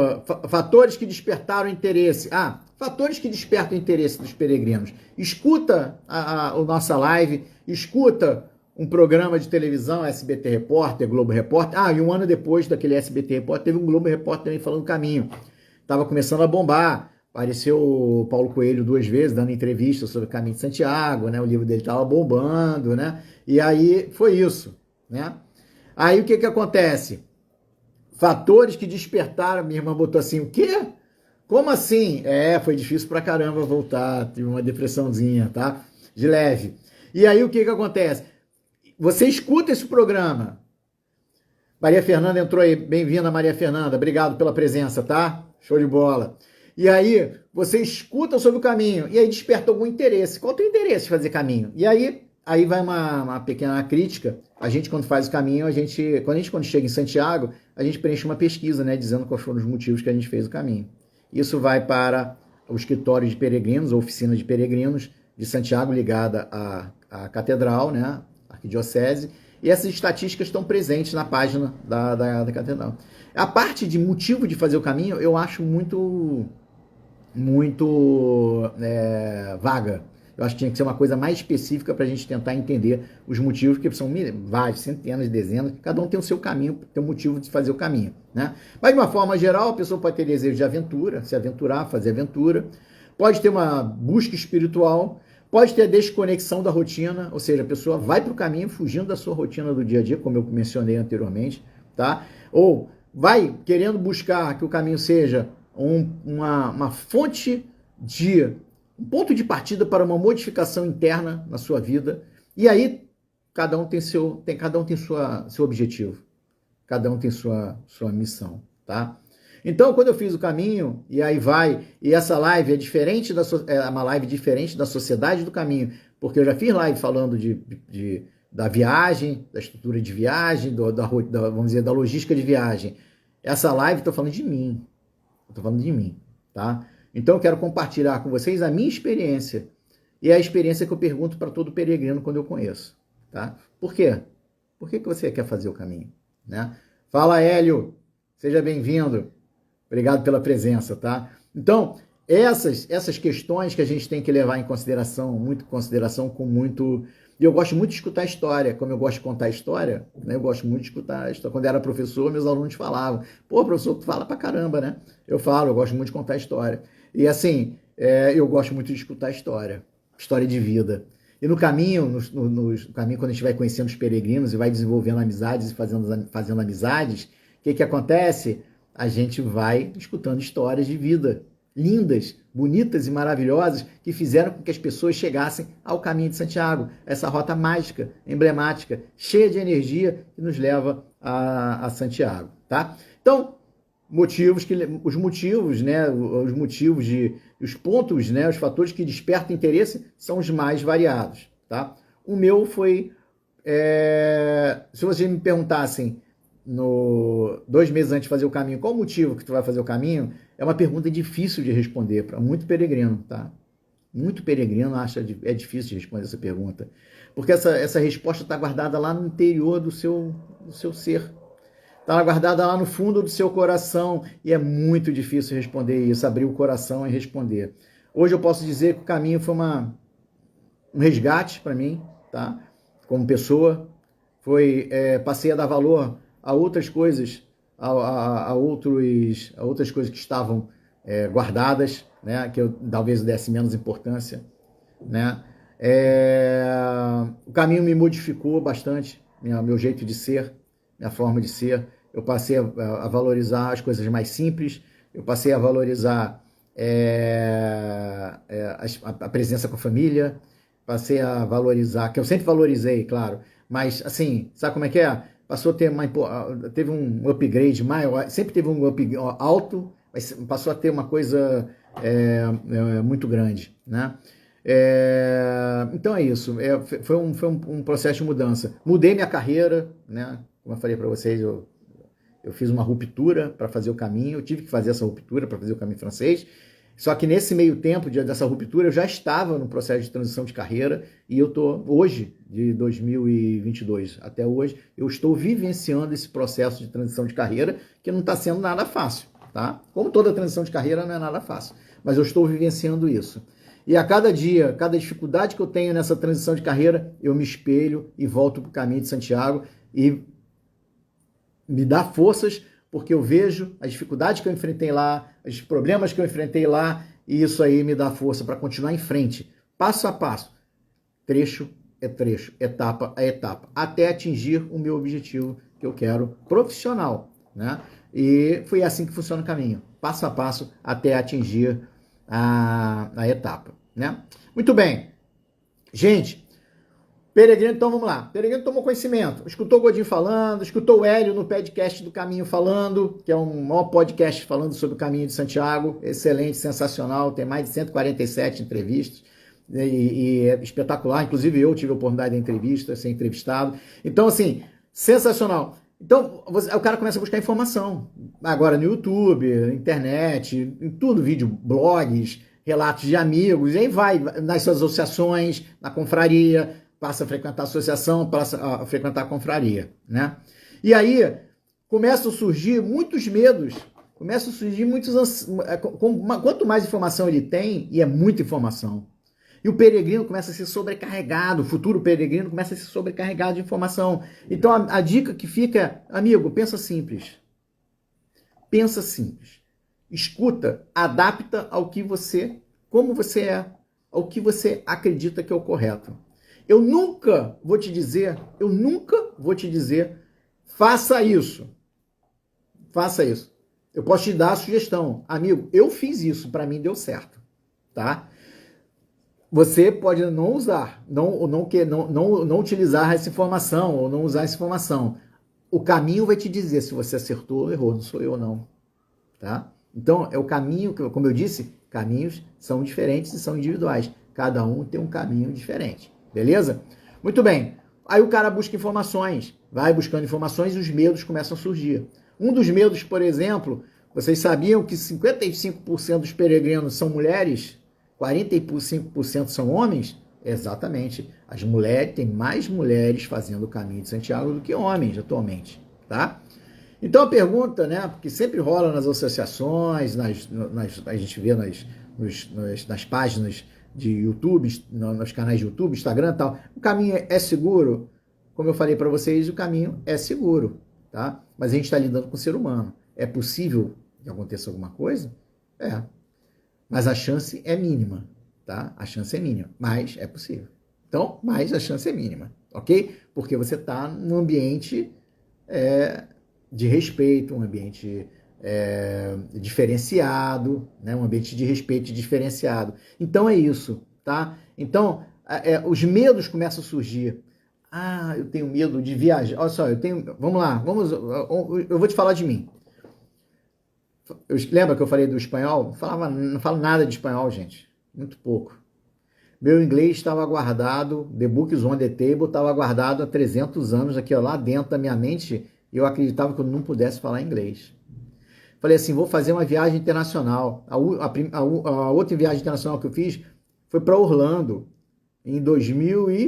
A: fatores que despertaram interesse. Fatores que despertam o interesse dos peregrinos. Escuta a nossa live, escuta um programa de televisão, SBT Repórter, Globo Repórter. E um ano depois daquele SBT Repórter, teve um Globo Repórter também falando caminho. Estava começando a bombar. Apareceu o Paulo Coelho 2 vezes, dando entrevista sobre o caminho de Santiago, né? O livro dele estava bombando, né? E aí foi isso, né? Aí o que acontece? Fatores que despertaram, minha irmã botou assim, o quê? Como assim? Foi difícil pra caramba voltar, tive uma depressãozinha, tá? De leve. E aí o que acontece? Você escuta esse programa. Maria Fernanda entrou aí, bem-vinda Maria Fernanda, obrigado pela presença, tá? Show de bola. E aí você escuta sobre o caminho, e aí desperta algum interesse. Qual é o teu interesse de fazer caminho? E aí vai uma pequena crítica. A gente, quando faz o caminho, quando chega em Santiago, a gente preenche uma pesquisa, né, dizendo quais foram os motivos que a gente fez o caminho. Isso vai para o escritório de peregrinos, a oficina de peregrinos de Santiago, ligada à catedral, né, arquidiocese, e essas estatísticas estão presentes na página da catedral. A parte de motivo de fazer o caminho, eu acho muito vaga. Eu acho que tinha que ser uma coisa mais específica para a gente tentar entender os motivos, porque são vários, centenas, dezenas, cada um tem o seu caminho, tem o motivo de fazer o caminho, né? Mas de uma forma geral, a pessoa pode ter desejo de aventura, se aventurar, fazer aventura, pode ter uma busca espiritual, pode ter a desconexão da rotina, ou seja, a pessoa vai para o caminho fugindo da sua rotina do dia a dia, como eu mencionei anteriormente, tá? Ou vai querendo buscar que o caminho seja uma fonte de um ponto de partida para uma modificação interna na sua vida. E aí cada um tem seu objetivo, cada um tem sua missão, tá? Então, quando eu fiz o caminho, e aí e essa live é uma live diferente da Sociedade do Caminho, porque eu já fiz live falando da viagem, da estrutura de viagem, vamos dizer, da logística de viagem. Essa live, estou falando de mim, tá? Então, eu quero compartilhar com vocês a minha experiência, e a experiência que eu pergunto para todo peregrino quando eu conheço, tá? Por quê? Por que você quer fazer o caminho, né? Fala, Hélio! Seja bem-vindo! Obrigado pela presença, tá? Então, essas questões que a gente tem que levar em consideração, E eu gosto muito de escutar a história, como eu gosto de contar a história, né? Eu gosto muito de escutar a história. Quando eu era professor, meus alunos falavam, pô, professor, tu fala pra caramba, né? Eu gosto muito de contar a história. E assim, eu gosto muito de escutar a história de vida. E no caminho, no caminho, quando a gente vai conhecendo os peregrinos e vai desenvolvendo amizades e fazendo amizades, o que acontece? A gente vai escutando histórias de vida lindas, bonitas e maravilhosas que fizeram com que as pessoas chegassem ao caminho de Santiago, essa rota mágica, emblemática, cheia de energia que nos leva a Santiago, tá? Então, os pontos, né, os fatores que despertam interesse são os mais variados, tá? O meu foi, se vocês me perguntassem 2 meses antes de fazer o caminho, qual o motivo que tu vai fazer o caminho? É uma pergunta difícil de responder para muito peregrino, tá? Muito peregrino acha é difícil de responder essa pergunta, porque essa resposta está guardada lá no interior do seu ser, está guardada lá no fundo do seu coração, e é muito difícil responder isso, abrir o coração e responder. Hoje eu posso dizer que o caminho foi um resgate para mim, tá? Como pessoa, passei a dar valor a outras coisas, a outras coisas que estavam guardadas, né, que eu talvez desse menos importância, né? O caminho me modificou bastante, meu jeito de ser, minha forma de ser. Eu passei a valorizar as coisas mais simples, eu passei a valorizar a presença com a família, passei a valorizar, que eu sempre valorizei, claro, mas assim, sabe como é que é? Passou a ter teve um upgrade maior, sempre teve um up alto, mas passou a ter uma coisa muito grande, né? Então é isso, foi um processo de mudança. Mudei minha carreira, né? Como eu falei para vocês, eu fiz uma ruptura para fazer o caminho, eu tive que fazer essa ruptura para fazer o caminho francês. Só que nesse meio tempo dessa ruptura, eu já estava no processo de transição de carreira, e eu estou, hoje, de 2022 até hoje, eu estou vivenciando esse processo de transição de carreira, que não está sendo nada fácil, tá? Como toda transição de carreira não é nada fácil, mas eu estou vivenciando isso. E a cada dia, cada dificuldade que eu tenho nessa transição de carreira, eu me espelho e volto para o caminho de Santiago e me dá forças, porque eu vejo as dificuldades que eu enfrentei lá, os problemas que eu enfrentei lá, e isso aí me dá força para continuar em frente, passo a passo, trecho é trecho, etapa a etapa, até atingir o meu objetivo que eu quero profissional, né? E foi assim que funciona o caminho, passo a passo, até atingir a etapa, né? Muito bem. Gente, peregrino, então vamos lá. Peregrino tomou conhecimento, escutou o Godinho falando, escutou o Hélio no podcast do Caminho falando, que é um maior podcast falando sobre o Caminho de Santiago, excelente, sensacional, tem mais de 147 entrevistas, e é espetacular, inclusive eu tive a oportunidade de ser entrevistado, então assim, sensacional. Então o cara começa a buscar informação, agora no YouTube, internet, em tudo, vídeo, blogs, relatos de amigos, e aí vai nas suas associações, na confraria, passa a frequentar a associação, passa a frequentar a confraria, né? E aí começam a surgir muitos medos, quanto mais informação ele tem, e é muita informação, E o peregrino começa a ser sobrecarregado, o futuro peregrino começa a ser sobrecarregado de informação. Então a dica que fica, amigo, pensa simples. Pensa simples. Escuta, adapta ao que você, como você é, ao que você acredita que é o correto. Eu nunca vou te dizer, faça isso. Faça isso. Eu posso te dar a sugestão. Amigo, eu fiz isso, para mim deu certo, tá? Você pode não usar, não utilizar essa informação ou não usar essa informação. O caminho vai te dizer se você acertou ou errou, não sou eu não, tá? Então, é o caminho, como eu disse, caminhos são diferentes e são individuais. Cada um tem um caminho diferente, beleza? Muito bem. Aí o cara busca informações, vai buscando informações e os medos começam a surgir. Um dos medos, por exemplo, vocês sabiam que 55% dos peregrinos são mulheres? 45% são homens? Exatamente. As mulheres, tem mais mulheres fazendo o caminho de Santiago do que homens atualmente, tá? Então a pergunta, né, porque sempre rola nas associações, a gente vê nas páginas de YouTube, nos canais de YouTube, Instagram e tal, o caminho é seguro? Como eu falei para vocês, o caminho é seguro, tá? Mas a gente está lidando com o ser humano. É possível que aconteça alguma coisa? É. Mas a chance é mínima, tá? A chance é mínima, mas é possível. Então, mas a chance é mínima, ok? Porque você está num ambiente de respeito, um ambiente diferenciado, né? Um ambiente de respeito e diferenciado. Então é isso, tá? Então, os medos começam a surgir. Ah, eu tenho medo de viajar. Olha só, vamos lá, eu vou te falar de mim. Lembra que eu falei do espanhol? Não falo nada de espanhol, gente. Muito pouco. Meu inglês estava guardado, The Books on the Table estava guardado há 300 anos aqui, ó, lá dentro da minha mente, e eu acreditava que eu não pudesse falar inglês. Falei assim, vou fazer uma viagem internacional. A outra viagem internacional que eu fiz foi para Orlando, em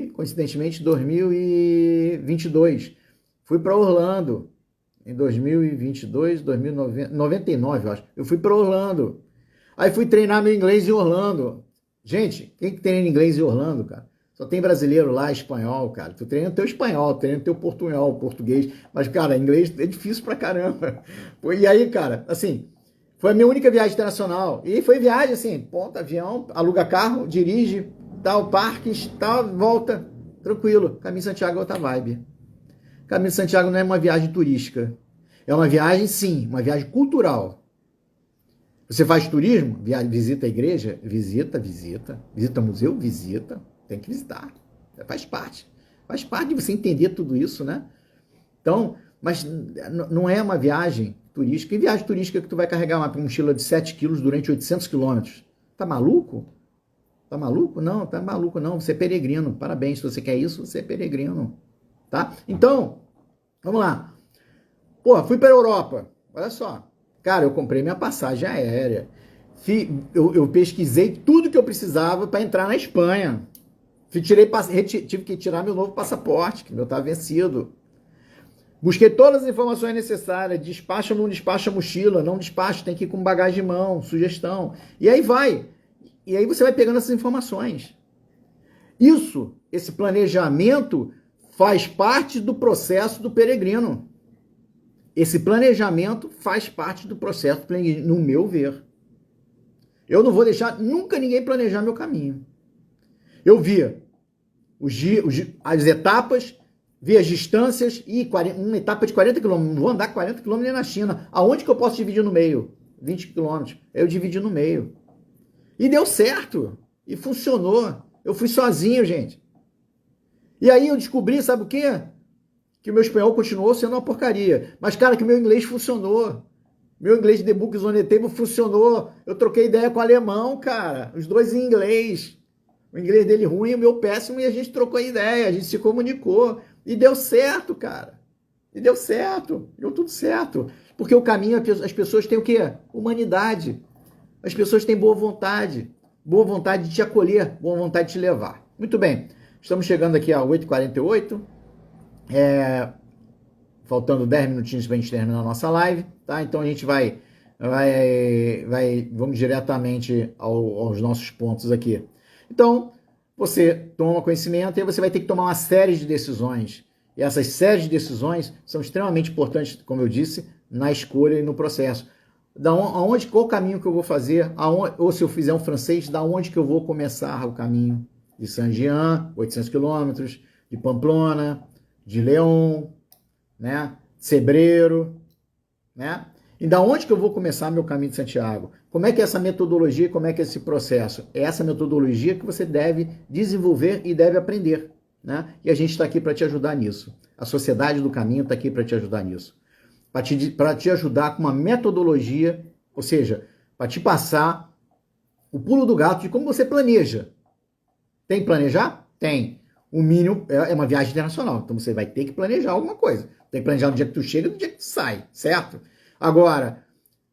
A: coincidentemente, 2022. Fui para Orlando. Em 2022, 2099, eu acho. Eu fui para Orlando. Aí fui treinar meu inglês em Orlando. Gente, quem que treina inglês em Orlando, cara? Só tem brasileiro lá, espanhol, cara. Tu treina teu espanhol, treina teu português. Mas, cara, inglês é difícil pra caramba. E aí, cara, assim, foi a minha única viagem internacional. E foi viagem, assim, ponta, avião, aluga carro, dirige, tal, parques, tal, volta. Tranquilo. Caminho de Santiago é outra vibe. Caminho de Santiago não é uma viagem turística. É uma viagem, sim, uma viagem cultural. Você faz turismo? Visita a igreja? Visita. Visita museu? Visita. Tem que visitar. Faz parte. Faz parte de você entender tudo isso, né? Então, mas não é uma viagem turística. Que viagem turística que tu vai carregar uma mochila de 7 quilos durante 800 quilômetros? Tá maluco? Tá maluco? Não, tá maluco não. Você é peregrino. Parabéns. Se você quer isso, você é peregrino. Tá? Então, vamos lá. Pô, fui para a Europa. Olha só. Cara, eu comprei minha passagem aérea. Eu pesquisei tudo que eu precisava para entrar na Espanha. Tive que tirar meu novo passaporte, que meu estava vencido. Busquei todas as informações necessárias. Despacha ou não despacha a mochila. Não despacha, tem que ir com bagagem de mão, sugestão. E aí vai. E aí você vai pegando essas informações. Esse planejamento faz parte do processo do peregrino. Esse planejamento faz parte do processo do peregrino, no meu ver. Eu não vou deixar nunca ninguém planejar meu caminho. Eu via as etapas, via as distâncias, e uma etapa de 40 km, não vou andar 40 km nem na China. Aonde que eu posso dividir no meio? 20 km. Eu dividi no meio. E deu certo. E funcionou. Eu fui sozinho, gente. E aí eu descobri, sabe o quê? Que o meu espanhol continuou sendo uma porcaria. Mas, cara, que o meu inglês funcionou. Meu inglês de The Books on the Table funcionou. Eu troquei ideia com o alemão, cara. Os dois em inglês. O inglês dele ruim e o meu péssimo. E a gente trocou ideia. A gente se comunicou. E deu certo, cara. E deu certo. Deu tudo certo. Porque o caminho, as pessoas têm o quê? Humanidade. As pessoas têm boa vontade. Boa vontade de te acolher. Boa vontade de te levar. Muito bem. Estamos chegando aqui a 8h48. Faltando 10 minutinhos para a gente terminar a nossa live, tá? Então a gente vamos diretamente aos nossos pontos aqui. Então, você toma conhecimento e aí você vai ter que tomar uma série de decisões. E essas séries de decisões são extremamente importantes, como eu disse, na escolha e no processo. Qual o caminho que eu vou fazer? Ou se eu fizer um francês, da onde que eu vou começar o caminho? De Saint-Jean, 800 quilômetros, de Pamplona, de León, né? Sebreiro, né? E da onde que eu vou começar meu caminho de Santiago? Como é que é essa metodologia, como é que é esse processo? É essa metodologia que você deve desenvolver e deve aprender, né? E a gente está aqui para te ajudar nisso. A Sociedade do Caminho está aqui para te ajudar nisso. Para te ajudar com uma metodologia, ou seja, para te passar o pulo do gato de como você planeja. Tem que planejar? Tem. O mínimo é uma viagem internacional, então você vai ter que planejar alguma coisa. Tem que planejar no dia que tu chega e no dia que tu sai, certo? Agora,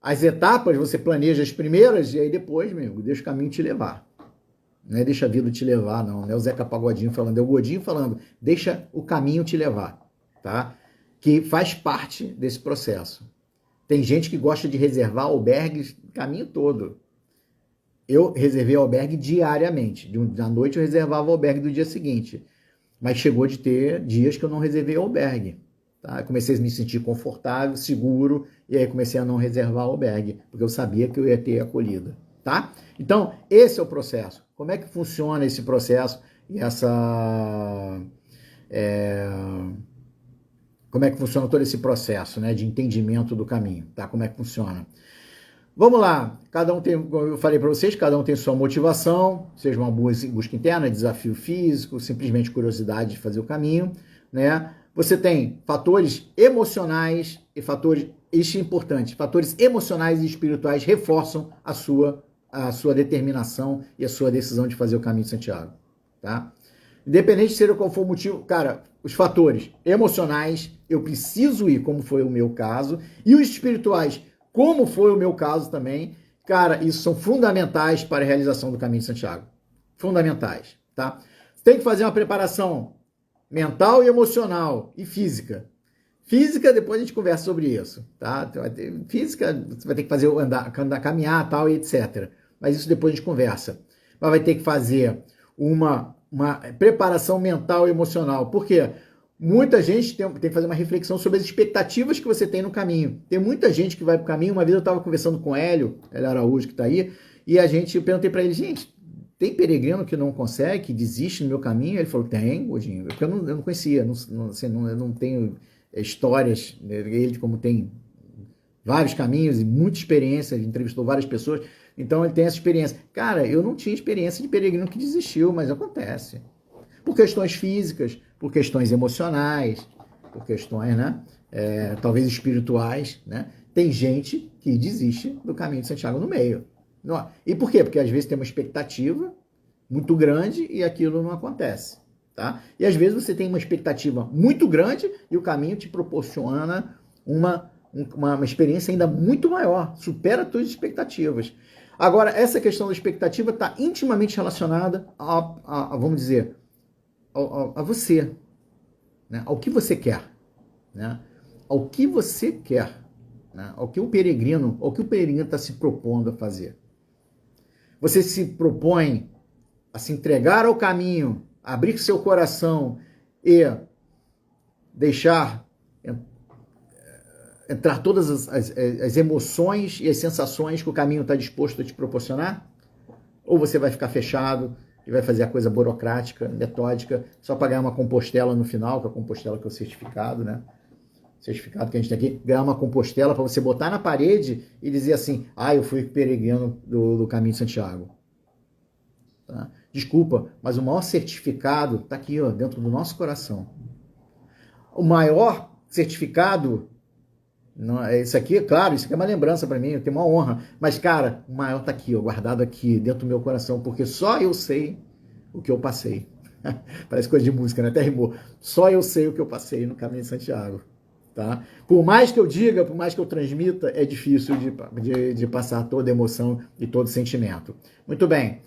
A: as etapas, você planeja as primeiras e aí depois, meu amigo, deixa o caminho te levar. Não é deixa a vida te levar, não. Não é o Zeca Pagodinho falando, é o Godinho falando, deixa o caminho te levar, tá? Que faz parte desse processo. Tem gente que gosta de reservar albergues o caminho todo. Eu reservei albergue diariamente. Da noite eu reservava o albergue do dia seguinte. Mas chegou de ter dias que eu não reservei albergue. Tá? Eu comecei a me sentir confortável, seguro, e aí comecei a não reservar albergue, porque eu sabia que eu ia ter acolhida. Tá? Então, esse é o processo. Como é que funciona esse processo e como é que funciona todo esse processo, né, de entendimento do caminho, tá? Como é que funciona? Vamos lá, cada um tem, como eu falei para vocês, cada um tem sua motivação, seja uma busca interna, desafio físico, simplesmente curiosidade de fazer o caminho, né? Você tem fatores emocionais e fatores, isso é importante, fatores emocionais e espirituais reforçam a sua determinação e a sua decisão de fazer o caminho de Santiago, tá? Independente de ser qual for o motivo, cara, os fatores emocionais, eu preciso ir, como foi o meu caso, e os espirituais, como foi o meu caso também, cara, isso são fundamentais para a realização do caminho de Santiago. Fundamentais, tá? Você tem que fazer uma preparação mental e emocional e física. Física, depois a gente conversa sobre isso, tá? Física, você vai ter que fazer andar, caminhar, tal, e etc. Mas isso depois a gente conversa. Mas vai ter que fazer uma preparação mental e emocional. Por quê? Muita gente tem que fazer uma reflexão sobre as expectativas que você tem no caminho. Tem muita gente que vai para o caminho. Uma vez eu estava conversando com o Hélio Araújo, que está aí, e eu perguntei para ele, gente, tem peregrino que não consegue, que desiste no meu caminho? Ele falou, tem, Godinho, porque eu não conhecia, eu não tenho histórias, ele como tem vários caminhos e muita experiência, ele entrevistou várias pessoas, então ele tem essa experiência. Cara, eu não tinha experiência de peregrino que desistiu, mas acontece. Por questões físicas, por questões emocionais, por questões, né, talvez espirituais, né? Tem gente que desiste do caminho de Santiago no meio. E por quê? Porque às vezes tem uma expectativa muito grande e aquilo não acontece, tá? E às vezes você tem uma expectativa muito grande e o caminho te proporciona uma experiência ainda muito maior, supera as tuas expectativas. Agora, essa questão da expectativa está intimamente relacionada vamos dizer, a você, né? Ao que você quer, né? Ao que você quer, né? Ao que o peregrino está se propondo a fazer. Você se propõe a se entregar ao caminho, abrir seu coração e deixar entrar todas as emoções e as sensações que o caminho está disposto a te proporcionar? Ou você vai ficar fechado e vai fazer a coisa burocrática, metódica, só para ganhar uma compostela no final, que é a compostela que é o certificado, né? Certificado que a gente tem aqui, ganhar uma compostela para você botar na parede e dizer assim, eu fui peregrino do caminho de Santiago. Tá? Desculpa, mas o maior certificado está aqui, ó, dentro do nosso coração. O maior certificado, isso aqui, claro, isso aqui é uma lembrança para mim, eu tenho uma honra, mas, cara, o maior está aqui, ó, guardado aqui, dentro do meu coração, porque só eu sei o que eu passei. Parece coisa de música, né? Até rimou. Só eu sei o que eu passei no caminho de Santiago. Tá? Por mais que eu diga, por mais que eu transmita, é difícil de passar toda a emoção e todo o sentimento. Muito bem.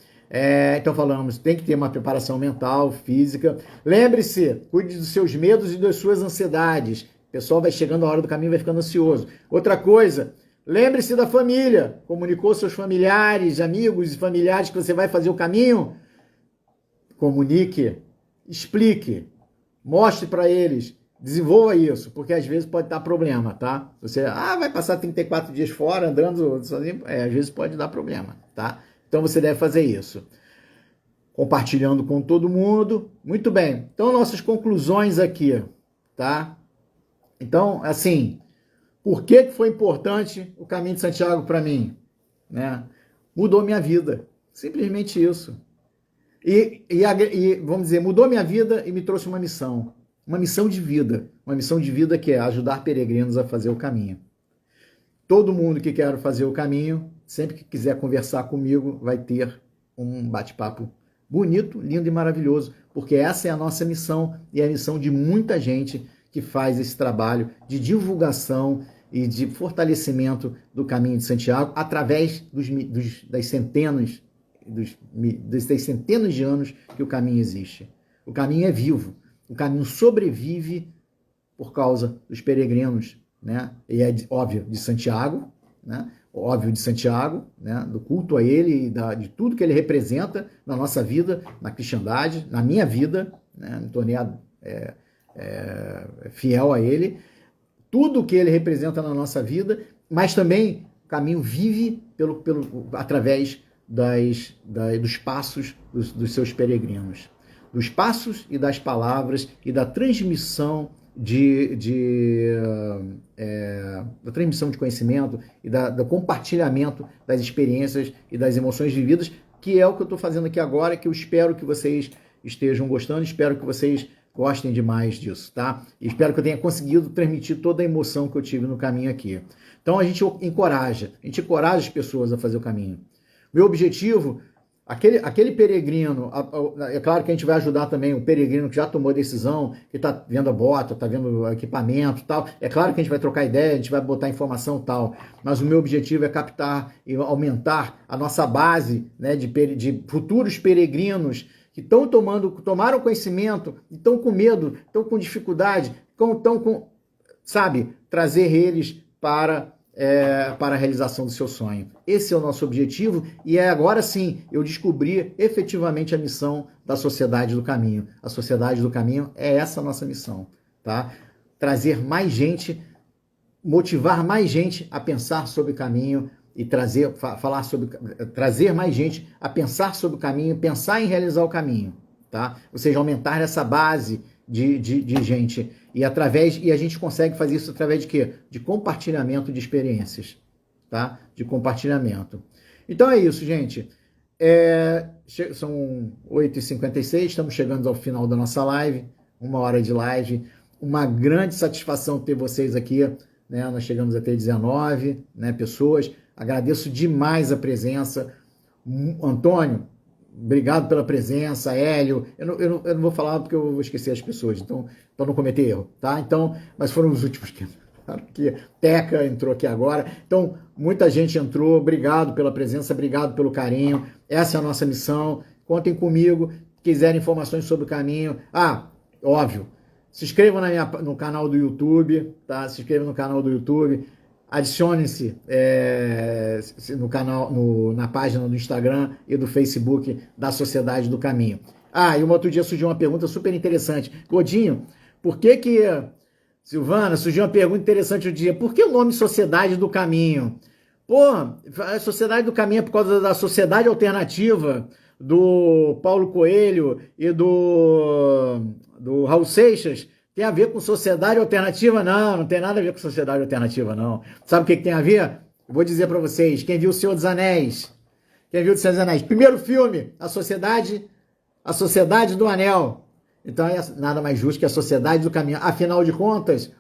A: Então falamos, tem que ter uma preparação mental, física. Lembre-se, cuide dos seus medos e das suas ansiedades. O pessoal vai chegando a hora do caminho, vai ficando ansioso. Outra coisa, lembre-se da família. Comunicou seus familiares, amigos e familiares que você vai fazer o caminho. comunique, explique, mostre para eles, desenvolva isso, porque às vezes pode dar problema, tá? Você, vai passar 34 dias fora, andando sozinho, às vezes pode dar problema, tá? Então você deve fazer isso. Compartilhando com todo mundo. Muito bem. Então, nossas conclusões aqui, tá? Então, assim, por que foi importante o Caminho de Santiago para mim? Né? Mudou minha vida. Simplesmente isso. E vamos dizer, mudou minha vida e me trouxe uma missão. Uma missão de vida. Uma missão de vida que é ajudar peregrinos a fazer o caminho. Todo mundo que quer fazer o caminho, sempre que quiser conversar comigo, vai ter um bate-papo bonito, lindo e maravilhoso, porque essa é a nossa missão e é a missão de muita gente que faz esse trabalho de divulgação e de fortalecimento do Caminho de Santiago através das centenas de anos que o caminho existe. O caminho é vivo, o caminho sobrevive por causa dos peregrinos, né? E é óbvio de Santiago, né? Óbvio de Santiago, né? Do culto a ele e de tudo que ele representa na nossa vida, na cristandade, na minha vida, né? Me tornei fiel a ele, tudo que ele representa na nossa vida, mas também o caminho vive através dos passos dos seus peregrinos, dos passos e das palavras e da transmissão da transmissão de conhecimento e do compartilhamento das experiências e das emoções vividas, que é o que eu estou fazendo aqui agora, que eu espero que vocês estejam gostando, espero que vocês gostem demais disso, tá? E espero que eu tenha conseguido transmitir toda a emoção que eu tive no caminho aqui. Então a gente encoraja as pessoas a fazer o caminho. Meu objetivo, aquele peregrino, é claro que a gente vai ajudar também o peregrino que já tomou a decisão, que está vendo a bota, está vendo o equipamento e tal. É claro que a gente vai trocar ideia, a gente vai botar informação e tal, mas o meu objetivo é captar e aumentar a nossa base, né, de futuros peregrinos que tomaram conhecimento, estão com medo, estão com dificuldade, trazer eles para a realização do seu sonho. Esse é o nosso objetivo e agora sim eu descobri efetivamente a missão da Sociedade do Caminho. A Sociedade do Caminho é essa a nossa missão, tá? Trazer mais gente, motivar mais gente a pensar sobre o caminho e trazer mais gente a pensar sobre o caminho, pensar em realizar o caminho, tá? Ou seja, aumentar essa base de gente. E a gente consegue fazer isso através de quê? De compartilhamento de experiências, tá? De compartilhamento. Então é isso, gente. São 8h56, estamos chegando ao final da nossa live, 1 hora de live. Uma grande satisfação ter vocês aqui, né? Nós chegamos a ter 19, né, pessoas. Agradeço demais a presença. Antônio, obrigado pela presença. Hélio, eu não vou falar porque eu vou esquecer as pessoas, então, para não cometer erro, tá? Então, mas foram os últimos que Teca entrou aqui agora. Então, muita gente entrou. Obrigado pela presença, obrigado pelo carinho. Essa é a nossa missão. Contem comigo. Quiserem informações sobre o caminho. Óbvio, se inscrevam no canal do YouTube, tá? Se inscrevam no canal do YouTube. Adicione-se no canal, na página do Instagram e do Facebook da Sociedade do Caminho. E um outro dia surgiu uma pergunta super interessante. Godinho, Silvana, surgiu uma pergunta interessante outro dia. Por que o nome Sociedade do Caminho? A Sociedade do Caminho é por causa da Sociedade Alternativa do Paulo Coelho e do Raul Seixas. Tem a ver com sociedade alternativa? Não tem nada a ver com sociedade alternativa, não. Sabe o que tem a ver? Eu vou dizer para vocês. Quem viu O Senhor dos Anéis? Primeiro filme, A Sociedade do Anel. Então é nada mais justo que a Sociedade do Caminho. Afinal de contas,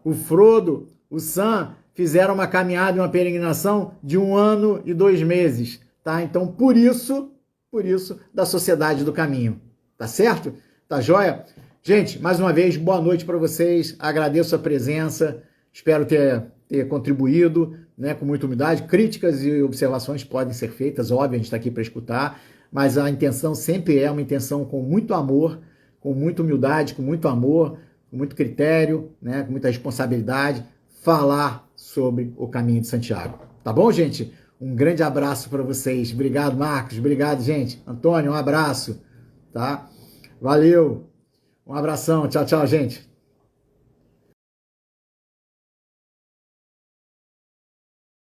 A: o Frodo, o Sam, fizeram uma caminhada e uma peregrinação de 1 ano e 2 meses. Tá? Então, por isso, da Sociedade do Caminho. Tá certo? Tá joia? Gente, mais uma vez, boa noite para vocês, agradeço a presença, espero ter contribuído, né, com muita humildade. Críticas e observações podem ser feitas, óbvio, a gente está aqui para escutar, mas a intenção sempre é uma intenção com muito amor, com muita humildade, com muito amor, com muito critério, né, com muita responsabilidade, falar sobre o Caminho de Santiago. Tá bom, gente? Um grande abraço para vocês. Obrigado, Marcos. Obrigado, gente. Antônio, um abraço. tá? Valeu, um abração, tchau, tchau, gente.